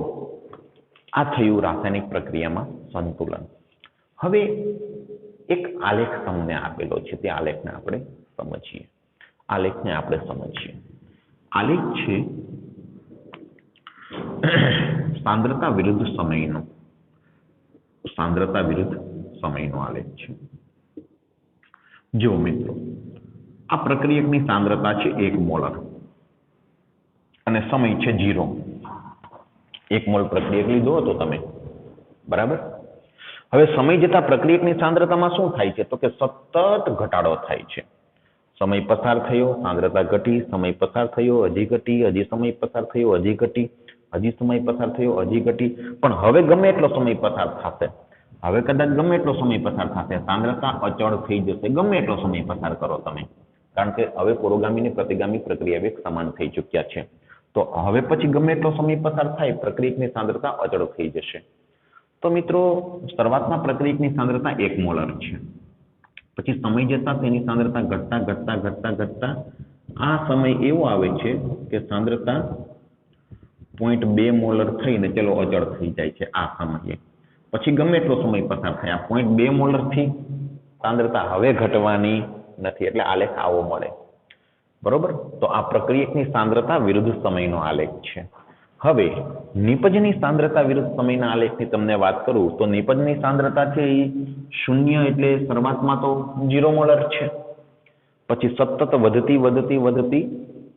આ થયું રાસાયણિક પ્રક્રિયામાં સંતુલન. હવે એક આલેખ તમને આપેલો છે, તે આલેખને આપણે સમજીએ. આલેખ છે સાંદ્રતા વિરુદ્ધ સમયનો આલેખ છે. જો મિત્રો, આ પ્રક્રિયકની સાંદ્રતા છે 1 મોલર અને સમય છે 0. 1 મોલ પ્રક્રિયક લીધો હતો તમે, બરાબર? હવે સમય જતા પ્રક્રિયકની સાંદ્રતામાં શું થાય છે? તો કે સતત ઘટાડો થાય છે. સમય પસાર થયો, સાંદ્રતા ઘટી, સમય પસાર થયો, હજી ઘટી, હજી સમય પસાર થયો, હજી ઘટી, હજી સમય પસાર થયો, હજી ઘટી. પણ હવે ગમે એટલો સમય પસાર થશે, હવે કદાચ ગમે એટલો સમય પસાર થશે, સાંદ્રતા અચળ થઈ જશે. ગમે એટલો સમય પસાર કરો તમે, કારણ કે હવે પુરોગામી અને પ્રતિગામી પ્રક્રિયા વેગ સમાન થઈ ચૂક્યા છે. તો હવે પછી ગમે એટલો સમય પસાર થાય, પ્રક્રિયકની સાંદ્રતા અચળ થઈ જશે. તો મિત્રો, શરૂઆતમાં પ્રક્રિયકની સાંદ્રતા 1 મોલર છે. પછી સમય જતા તેની સાંદ્રતા ઘટતા આ સમય એવો આવે છે કે સાંદ્રતા 0.2 મોલર થઈને ચલો અચળ થઈ જાય છે આ સમયે. પછી ગમે એટલો સમય પસાર થાય, આ 0.2 મોલર થી સાંદ્રતા હવે ઘટવાની નથી. એટલે આલેખ આવો મળે. બરોબર? તો આ પ્રક્રિયકની સાંદ્રતા વિરુદ્ધ સમયનો આલેખ છે. હવે નિપજની સાંદ્રતા વિરુદ્ધ સમયના આલેખની તમને વાત કરું તો નિપજની સાંદ્રતા છે એ 0 એટલે શરૂઆતમાં તો 0 મોલર છે, પછી સતત વધતી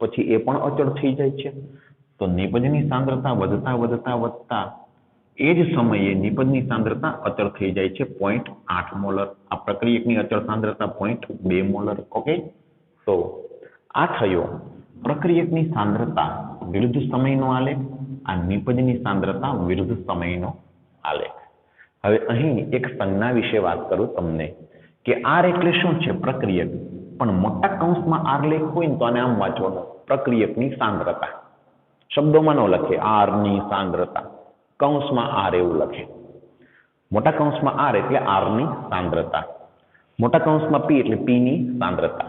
પછી એ પણ અચળ થઈ જાય છે. તો નિપજની સાંદ્રતા વધતા એ જ સમયે નિપજની સાંદ્રતા અચળ થઈ જાય છે 0.8 મોલર. આ પ્રક્રિયકની અચળ સાંદ્રતા 0.2 મોલર. ઓકે, તો આ થયો પ્રક્રિયકની સાંદ્રતા વિરુદ્ધ સમયનો આલેખ, આ નિપજની સાંદ્રતા વિરુદ્ધ સમયનો આલેખ. હવે અહીં એક સંજ્ઞા વિશે વાત કરું તમને કે આર એટલે શું છે? પ્રક્રિયક. પણ મોટા કૌંસમાં આર લેખ હોય ને તો આને આમ વાંચવાનું, પ્રક્રિયકની સાંદ્રતા. શબ્દોમાં ન લખે આર ની સાંદ્રતા, કૌંસમાં આર એવું લખે. મોટા કૌંસમાં આર એટલે આર ની સાંદ્રતા, મોટા કૌંસમાં પી એટલે પી ની સાંદ્રતા.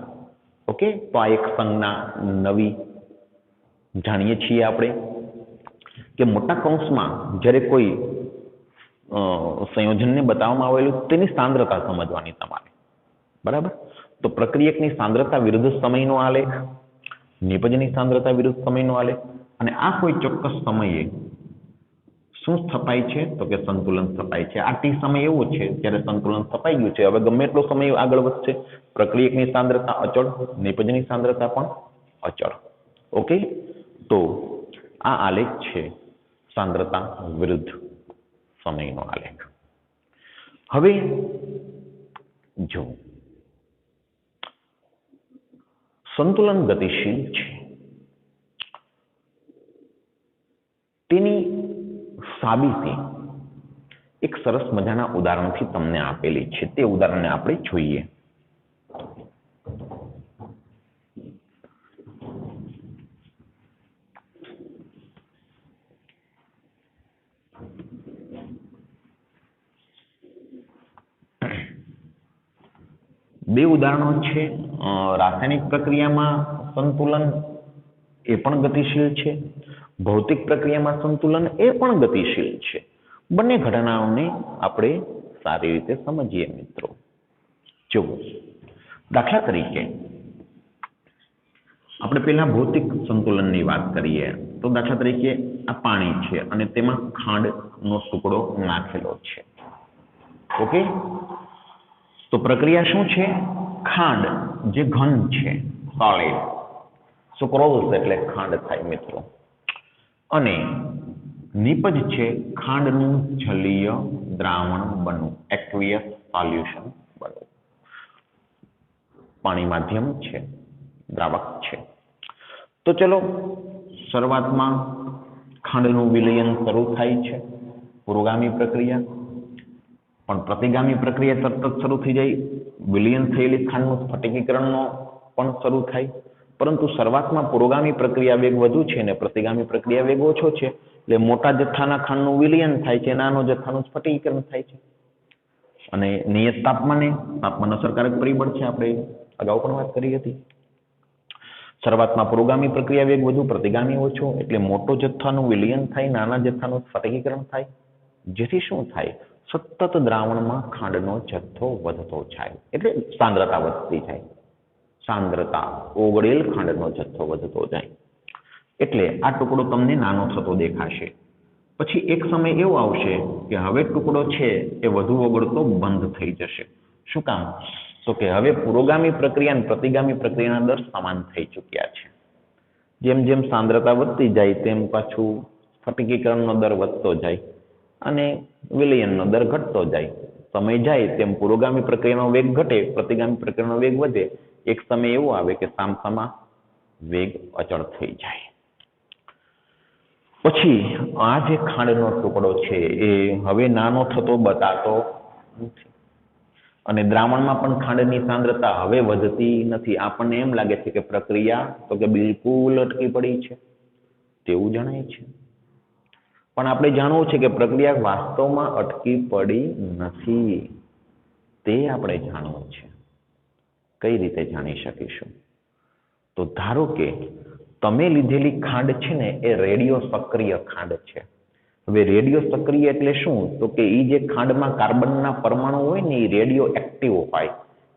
ઓકે, તો આ એક સંજ્ઞા નવી જાણીએ છીએ આપણે કે મોટા કૌંસમાં જ્યારે કોઈ સંયોજનને બતાવવામાં આવેલું તેની સાંદ્રતા સમજવાની તમારે. બરાબર? તો પ્રક્રિયકની સાંદ્રતા વિરુદ્ધ સમયનો આલેખ, નિપજની સાંદ્રતા વિરુદ્ધ સમયનો આલેખ, અને આ કોઈ ચોક્કસ સમયે શું સ્થપાય છે? તો કે સંતુલન સ્થપાય છે. આ ટી સમય એવો છે જ્યારે સંતુલન સ્થપાઈ ગયું છે. હવે ગમે એટલો સમય આગળ વધશે, પ્રક્રિયકની સાંદ્રતા અચળ, નિપજની સાંદ્રતા પણ અચળ. ઓકે, તો આ આલેખ છે સાંદ્રતા વિરુદ્ધ સમયનો આલેખ. હવે જો સંતુલન ગતિશીલ છે, તેની સાબિતી એક સરસ મજાના ઉદાહરણથી તમને આપેલી છે. તે ઉદાહરણને આપણે જોઈએ. બે ઉદાહરણો છે. રાસાયણિક પ્રક્રિયામાં સંતુલન એ પણ ગતિશીલ છે, ભૌતિક પ્રક્રિયામાં સંતુલન એ પણ ગતિશીલ છે. બંને ઘટનાઓને આપણે સારી રીતે સમજીએ મિત્રો. જો દાખલા તરીકે આપણે પહેલા ભૌતિક સંતુલનની વાત કરીએ તો દાખલા તરીકે આ પાણી છે અને તેમાં ખાંડનો ટુકડો નાખેલો છે. ઓકે, તો પ્રક્રિયા શું છે? ખાંડ જે ઘન છે, સોલિડ, સુક્રોઝ એટલે ખાંડ થાય મિત્રો, અને નિપજ છે ખાંડનું જલીય દ્રાવણ બનવું, એક્વિયસ સોલ્યુશન બનવું. પાણી માધ્યમ છે, દ્રાવક છે. તો ચલો શરૂઆતમાં ખાંડનું વિલયન શરૂ થાય છે, પુરોગામી પ્રક્રિયા. પણ પ્રતિગામી પ્રક્રિયા તરત જ શરૂ થઈ જાય. વિલયન થયેલી ખાંડનું સ્ફટિકીકરણનો પણ શરૂ થાય. પરંતુ શરૂઆતમાં પુરોગામી પ્રક્રિયા વેગ વધુ છે અને પ્રતિગામી પ્રક્રિયા વેગ ઓછો છે. એટલે મોટા જથ્થાના ખાંડનું વિલયન થાય છે, નાનો જથ્થાનું સ્ફટિકીકરણ થાય છે. અને નિયત તાપમાન અસરકારક પરિબળ છે, આપણે અગાઉ પણ વાત કરી હતી. શરૂઆતમાં પુરોગામી પ્રક્રિયા વેગ વધુ, પ્રતિગામી ઓછો. એટલે મોટો જથ્થાનું વિલયન થાય, નાના જથ્થાનું સ્ફટિકીકરણ થાય. જેથી શું થાય? સતત દ્રાવણમાં ખાંડનો જથ્થો વધતો જાય, એટલે સાંદ્રતા વધતી જાય. સાંદ્રતા, ઓગળેલ ખાંડનો જથ્થો વધતો જાય. એટલે આ ટુકડો તમને નાનો થતો દેખાશે. પછી એક સમય એવો આવશે કે હવે ટુકડો છે એ વધુ ઓગળતો બંધ થઈ જશે. શું કામ? તો કે હવે પુરોગામી પ્રક્રિયા અને પ્રતિગામી પ્રક્રિયાના દર સમાન થઈ ચૂક્યા છે. જેમ જેમ સાંદ્રતા વધતી જાય તેમ પાછું સ્ફટિકીકરણનો દર વધતો જાય અને વિલયનનો દર ઘટતો જાય. સમય જાય તેમ પુરોગામી પ્રક્રિયાનો વેગ ઘટે, પ્રતિગામી પ્રક્રિયાનો વેગ વધે. એક સમય એવો આવે કે સામસામા વેગ અચળ થઈ જાય. પછી આ જે ખાંડનો ટુકડો છે એ હવે નાનો થતો બતાતો નથી અને દ્રાવણમાં પણ ખાંડની સાંદ્રતા હવે વધતી નથી. આપણને એમ લાગે છે કે પ્રક્રિયા તો કે બિલકુલ અટકી પડી છે તેવું જણાય છે. પણ આપણે જાણવું છે કે પ્રક્રિયા વાસ્તવમાં અટકી પડી નથી. તે આપણે જાણવું છે. કઈ રીતે જાણી શકીશું? તો ધારો કે તમે લીધેલી ખાંડ છે ને એ રેડિયો સક્રિય ખાંડ છે. હવે રેડિયો સક્રિય એટલે શું? તો કે એ જે ખાંડમાં કાર્બનના પરમાણુ હોય ને એ રેડિયો એક્ટિવ હોય,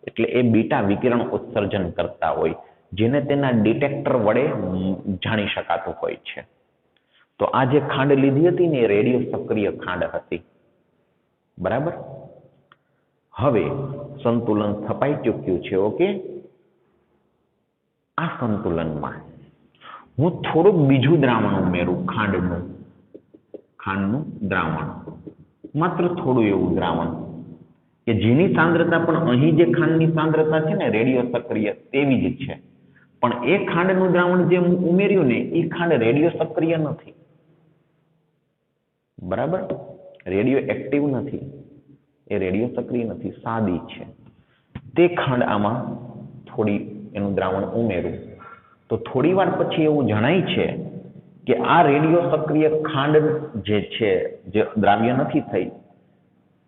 એટલે એ બીટા વિકિરણ ઉત્સર્જન કરતા હોય, જેને તેના ડિટેક્ટર વડે જાણી શકાતું હોય છે. તો આ જે ખાંડ લીધી હતી ને એ રેડિયો સક્રિય ખાંડ હતી. બરાબર? હવે સંતુલન સ્થપાઈ ચૂક્યું છે. ઓકે, આ સંતુલનમાં હું થોડુંક બીજું દ્રાવણ ઉમેરું, ખાંડનું દ્રાવણ, માત્ર થોડું એવું દ્રાવણ કે જેની સાંદ્રતા પણ અહીં જે ખાંડની સાંદ્રતા છે ને રેડિયો સક્રિય તેવી જ છે. પણ એ ખાંડનું દ્રાવણ જે ઉમેર્યું ને એ ખાંડ રેડિયો સક્રિય નથી. બરાબર? રેડિયો એક્ટિવ નથી, એ રેડિયો સક્રિય નથી, સાદી છે. તે ખાંડ આમાં થોડી એનું દ્રાવણ ઉમેરું તો થોડી વાર પછી એવું જણાય છે કે આ રેડિયો સક્રિય ખાંડ જે છે, જે દ્રાવ્ય નથી થઈ,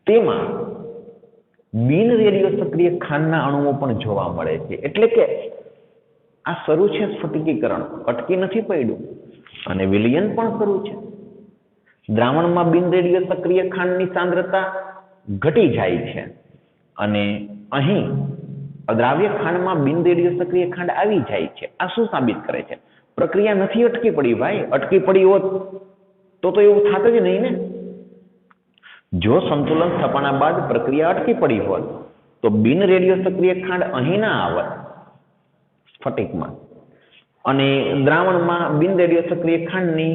તેમાં બિન રેડિયો સક્રિય ખાંડના અણુઓ પણ જોવા મળે છે. એટલે કે આ શરૂ છે સ્ફટિકીકરણ, અટકી નથી પડ્યું, અને વિલયન પણ શરૂ છે. દ્રાવણમાં બિન રેડિયો સક્રિય ખાંડની સાંદ્રતા ઘટી જાય છે અને અહીં અદ્રાવ્ય ખાંડમાં બિન રેડિયો સક્રિય ખાંડ આવી જાય છે. આ શું સાબિત કરે છે? પ્રક્રિયા નથી અટકી પડી ભાઈ. અટકી પડી હોત तो એવું થાત જ નહીં ને। જો સંતુલન થપાના બાદ પ્રક્રિયા અટકી પડી હોત તો બિન રેડિયો સક્રિય ખાંડ અહીં ના આવત સ્ફટિકમાં, અને દ્રાવણમાં બિન રેડિયો સક્રિય ખાંડની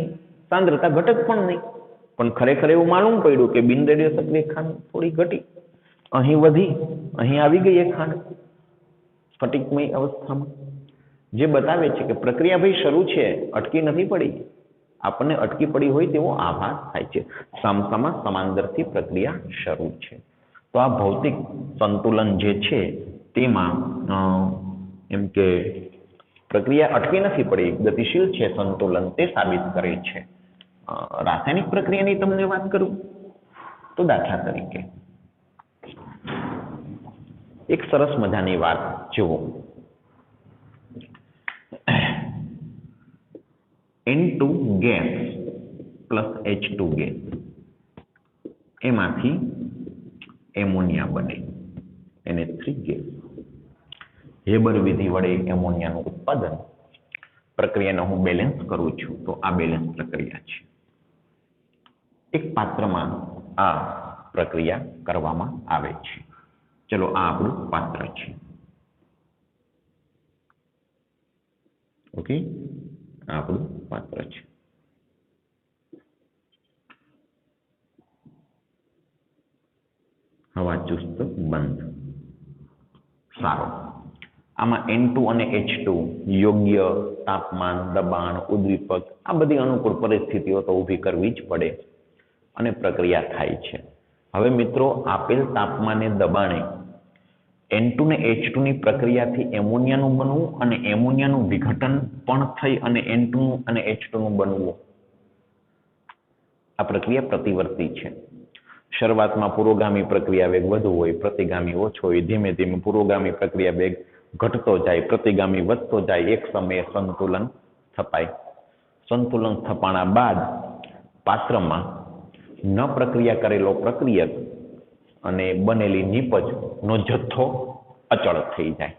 સાંદ્રતા ઘટત પણ નહીં। પણ ખરેખર એવું માલુમ પડ્યું કે બિન રેડિયો સક્રિય ખાંડ થોડી ઘટી, અહીં વધી, અહીં આવી ગઈ એ ખાંડ સ્ફટિકમય અવસ્થામાં, જે બતાવે છે કે પ્રક્રિયા ભાઈ શરૂ છે, અટકી નથી પડી। આપણને અટકી પડી હોય તેવો આભાસ થાય છે, સામસામા સમાંતરથી પ્રક્રિયા શરૂ છે। તો આ ભૌતિક સંતુલન જે છે તેમાં એમ કે પ્રક્રિયા અટકી નથી પડી, ગતિશીલ છે સંતુલન, તે સાબિત કરે છે। રાસાયણિક પ્રક્રિયાની તમને વાત કરું તો દાખલા તરીકે એક સરસ મજાની વાત જુઓ, N2 gas plus H2 gas, એમાંથી એમોનિયા બને, NH3 ગેસ। હેબર વિધિ વડે એમોનિયાનું ઉત્પાદન, પ્રક્રિયાને હું બેલેન્સ કરું છું તો આ બેલેન્સ પ્રક્રિયા છે। એક પાત્રમાં આ પ્રક્રિયા કરવામાં આવે છે। ચલો આ આપણું પાત્ર છે, ઓકે, આ આપણું પાત્ર છે। હવા ચુસ્ત બંધ, સારો। આમાં N2 અને H2 યોગ્ય તાપમાન, દબાણ, ઉદ્દીપક આ બધી અનુકૂળ પરિસ્થિતિઓ તો ઊભી કરવી જ પડે અને પ્રક્રિયા થાય છે। હવે મિત્રો આપેલ તાપમાને, દબાણે N2 ને H2 ની પ્રક્રિયાથી એમોનિયાનું બનવું અને એમોનિયાનું વિઘટન પણ થઈ અને N2 અને H2 નું બનવું, આ પ્રક્રિયા પ્રતિવર્તી છે। શરૂઆતમાં પુરોગામી પ્રક્રિયા વેગ વધુ હોય, પ્રતિગામી ઓછો હોય, ધીમે ધીમે પુરોગામી પ્રક્રિયા વેગ ઘટતો જાય, પ્રતિગામી વધતો જાય, એક સમયે સંતુલન થપાય। સંતુલન થપાણા બાદ પાત્રમાં ન પ્રક્રિયા કરેલો પ્રક્રિયક અને બનેલી નીપજ નો જથ્થો અચળ થઈ જાય।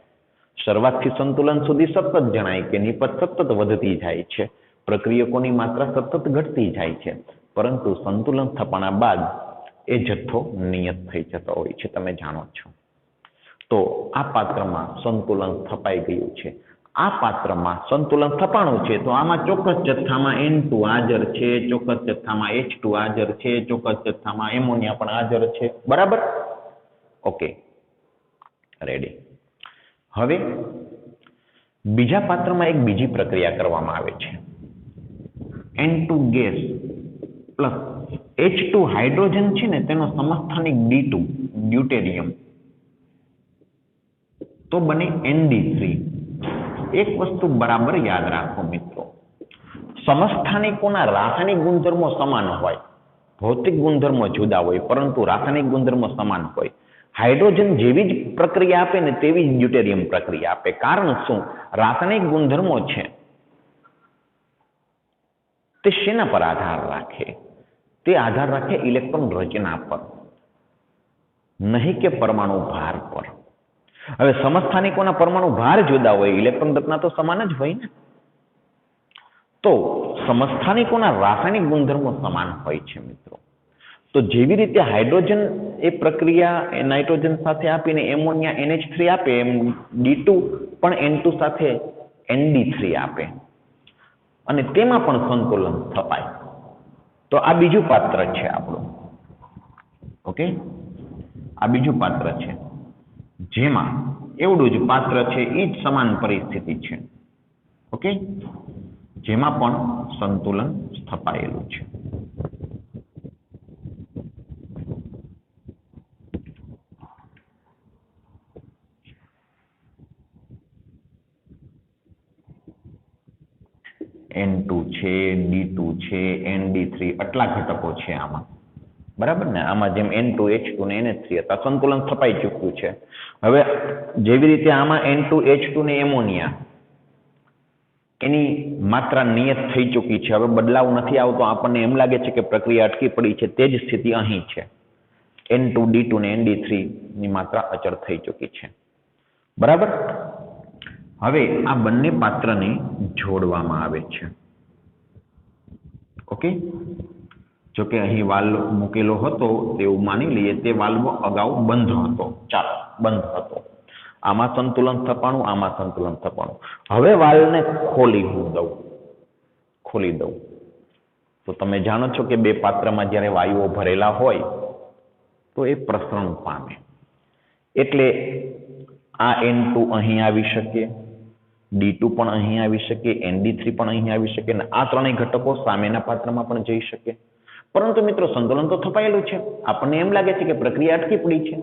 શરૂઆતથી સંતુલન સુધી સતત જણાય કે નીપજ સતત વધતી જાય છે, પ્રક્રિયકોની માત્રા સતત ઘટતી જાય છે, પરંતુ સંતુલન થપાણા બાદ એ જથ્થો નિયત થઈ જતો હોય છે, તમે જાણો છો। તો આ પાત્રમાં સંતુલન થપાઈ ગયું છે, આ પાત્રમાં સંતુલન થપાણું છે, તો આમાં ચોક્કસ જથ્થામાં N2 હાજર છે, ચોક્કસ જથ્થામાં H2 હાજર છે, ચોક્કસ જથ્થામાં એમોનિયા પણ હાજર છે, બરાબર? Okay, ready. હવે બીજા પાત્રમાં એક બીજી પ્રક્રિયા કરવામાં આવે છે, N2 gas plus H2 hydrogen છે ને તેનો સમસ્થાનિક D2 ડ્યુટેરિયમ, તો બને ND3। એક વસ્તુ બરાબર યાદ રાખો મિત્રો, સમસ્થાનિકોના રાસાયણિક ગુણધર્મો સમાન હોય, ભૌતિક ગુણધર્મો જુદા હોય, પરંતુ રાસાયણિક ગુણધર્મો સમાન હોય। હાઇડ્રોજન જેવી જ પ્રક્રિયા આપે ને તેવી જ ડ્યુટેરિયમ પ્રક્રિયા આપે। કારણ શું? રાસાયણિક ગુણધર્મો છે તે શેના પર આધાર રાખે? તે આધાર રાખે ઇલેક્ટ્રોન રચના પર, નહીં કે પરમાણુ ભાર પર। હવે સમસ્થાનિકોના પરમાણુ ભાર જુદા હોય, ઇલેક્ટ્રોન રચના તો સમાન જ હોય ને, તો સમસ્થાનિકોના રાસાયણિક ગુણધર્મો સમાન હોય છે મિત્રો। તો જેવી રીતે હાઇડ્રોજન એ પ્રક્રિયા નાઇટ્રોજન સાથે આપીને એમોનિયા NH3 આપે, એમ D2 પણ N2 સાથે ND3 આપે અને તેમાં પણ સંતુલન થપાય। તો આ બીજું પાત્ર છે આપણું, ઓકે, આ બીજું પાત્ર છે જેમાં એવડું જ પાત્ર છે, એ જ સમાન પરિસ્થિતિ છે, ઓકે, જેમાં પણ સંતુલન સ્થપાયેલું છે। N2 છે, D2 છે, ND3 આટલા ઘટકો છે આમાં, બરાબર ને? આમાં જેમ N2, H2 ને NH3 હતા, સંતુલન થપાઈ ચૂક્યું છે। હવે જેવી રીતે આમાં N2, H2 ને એમોનિયા, એની માત્રા નિયત થઈ ચૂકી છે, હવે બદલાવ નથી આવતો, આપણને એમ લાગે છે કે પ્રક્રિયા અટકી પડી છે, તે જ સ્થિતિ અહીં છે। N2, D2 ને ND3 ની માત્રા અચળ થઈ ચૂકી છે, બરાબર? હવે આ બંને પાત્રને જોડવામાં આવે છે, ઓકે, જો કે અહીં વાલ્વ મૂકેલો હતો તેવું માની લઈએ, તે વાલ્વ અગાઉ બંધ હતો. ચાલો, બંધ હતો. આમાં સંતુલન સ્થપાણું, આમાં સંતુલન સ્થપાણું. હવે વાલ્વને ખોલી દઉં તો તમે જાણો છો કે બે પાત્રમાં જ્યારે વાયુઓ ભરેલા હોય તો એ પ્રસરણ પામે. એટલે આ N2 અહીં આવી શકે, D2 પણ અહીં આવી શકે, ND3 પણ અહીં આવી શકે, અને આ ત્રણેય ઘટકો સામેના પાત્રમાં પણ જઈ શકે. પરંતુ મિત્રો સંતુલન તો થપાયેલું છે. આપણને એમ લાગે છે કે પ્રક્રિયા અટકી પડી છે.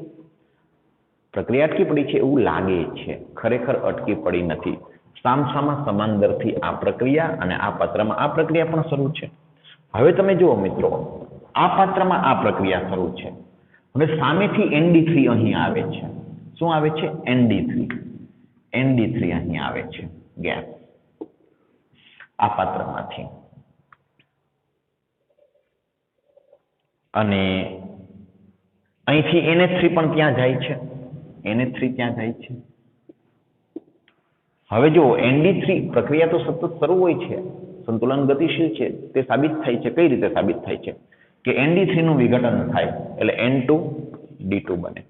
પ્રક્રિયા અટકી પડી છે એવું લાગે છે, ખરેખર અટકી પડી નથી. સામસામા સમાંતરથી આ પ્રક્રિયા અને આ પાત્રમાં આ પ્રક્રિયા પણ શરૂ છે. હવે તમે જુઓ મિત્રો, આ પાત્રમાં આ પ્રક્રિયા શરૂ છે. હવે સામેથી ND3 અહીં આવે છે. શું આવે છે? ND3 અહીં આવે છે ગેસ આ પાત્રમાંથી. અને અહીંથી NH3 પણ ત્યાં જાય છે. NH3 ત્યાં જાય છે. હવે જો ND3 પ્રક્રિયા તો સતત શરૂ હોય છે, સંતુલન ગતિશીલ છે, તે સાબિત થાય છે. કઈ રીતે સાબિત થાય છે? કે ND3 નું વિઘટન થાય એટલે N2D2 બને.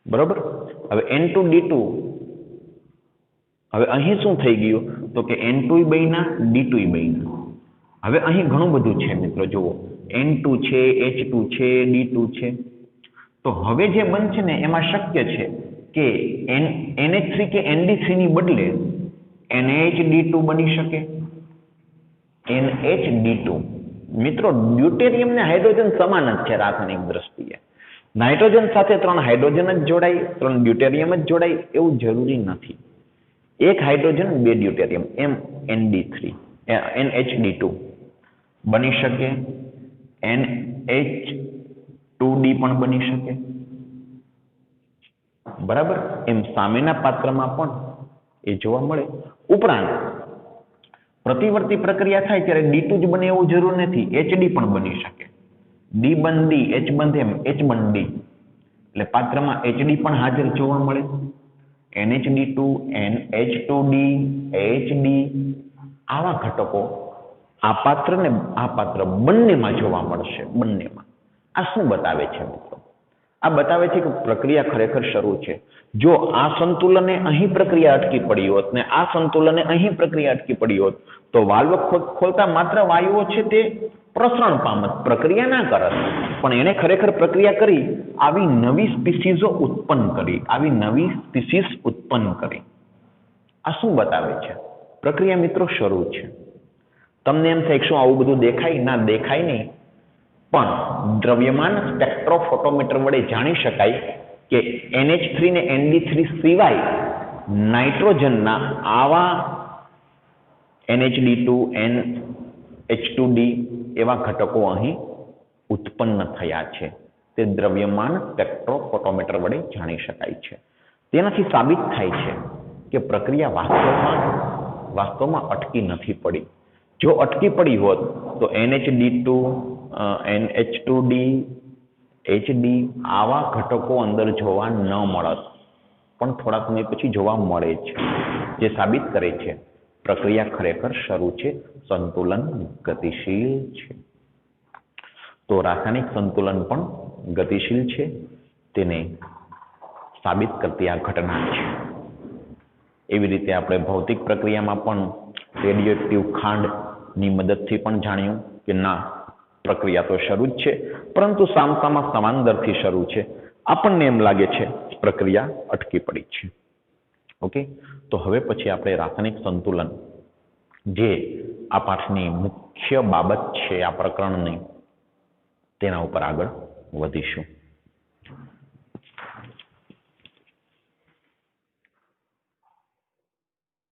બરોબર? હવે N2D2, હવે અહીં શું થઈ ગયું તો કે N2 બન્યા, D2 બન્યા. હવે અહીં ઘણું બધું છે મિત્રો. જુઓ, N2 છે, H2 છે, D2 છે. તો હવે જે બનશે ને એમાં શક્ય છે કે NH3 કે ND3 ની બદલે NHD2 બની શકે. NHD2 મિત્રો, ડ્યુટેરિયમ ને હાઇડ્રોજન સમાન જ છે રાસાયણિક દ્રષ્ટિએ. નાઇટ્રોજન સાથે 3 હાઇડ્રોજન જ જોડાય, 3 ડ્યુટેરિયમ જ જોડાય એવું જરૂરી નથી. એક હાઇડ્રોજન 2 ડ્યુટેરિયમ, એમ NHD2 બની શકે. NH2D પણ બની શકે. બરાબર? એમ સામેના પાત્રમાં પણ એ જોવા મળે. ઉપરાંત પ્રતિવર્તી પ્રક્રિયા થાય ત્યારે D2 જ બને એવું જરૂર નથી, HD પણ બની શકે. D બંધ D, H બંધ M, H બંધ D. એટલે પાત્રમાં HD પણ હાજર જોવા મળે. NHD2, NH2D, HD આવા ઘટકો આ પાત્ર ને આ પાત્ર બંનેમાં જોવા મળશે. બંનેમાં. આ શું બતાવે છે મિત્રો? આ બતાવે છે કે પ્રક્રિયા ખરેખર શરૂ છે. જો આ સંતુલને અહીં પ્રક્રિયા અટકી પડી હોત ને આ સંતુલને અહીં પ્રક્રિયા અટકી પડી હોત તો વાલ્વ ખોલતા માત્ર વાયુઓ છે તે પ્રસરણ પામત, પ્રક્રિયા ના કરત. પણ એને ખરેખર પ્રક્રિયા કરી આવી નવી સ્પીસીઝો ઉત્પન્ન કરી. આ શું બતાવે છે? પ્રક્રિયા મિત્રો શરૂ છે. તમને એમ થાય શું આવું બધું દેખાય? ના, દેખાય નહીં. પણ દ્રવ્યમાન સ્પેક્ટ્રોફોટોમીટર વડે જાણી શકાય કે NH3 ને ND3 સિવાય નાઇટ્રોજનના આવા NHD2, NH2D એવા ઘટકો અહીં ઉત્પન્ન થયા છે. તે દ્રવ્યમાન સ્પેક્ટ્રોફોટોમીટર વડે જાણી શકાય છે. તેનાથી સાબિત થાય છે કે પ્રક્રિયા વાસ્તવમાં અટકી નથી પડી. જો અટકી પડી હોત તો NHD2, NH2D, HD આવા ઘટકો અંદર જોવા ન મળત. પણ થોડા સમય પછી જોવા મળે છે, જે સાબિત કરે છે પ્રક્રિયા ખરેખર શરૂ છે, સંતુલન ગતિશીલ છે. તો રાસાયણિક સંતુલન પણ ગતિશીલ છે, તેને સાબિત કરતી આ ઘટના છે. એવી રીતે આપણે ભૌતિક પ્રક્રિયામાં પણ રેડિયોએક્ટિવ ખાંડની મદદથી પણ જાણ્યું કે ના, પ્રક્રિયા તો શરૂ જ છે, પરંતુ સામસામા સમાંતરથી શરૂ છે. આપણને એમ લાગે છે પ્રક્રિયા અટકી પડી છે. ઓકે, તો હવે પછી આપણે રાસાયણિક સંતુલન, જે આ પાઠની મુખ્ય બાબત છે આ પ્રકરણની, તેના ઉપર આગળ વધીશું.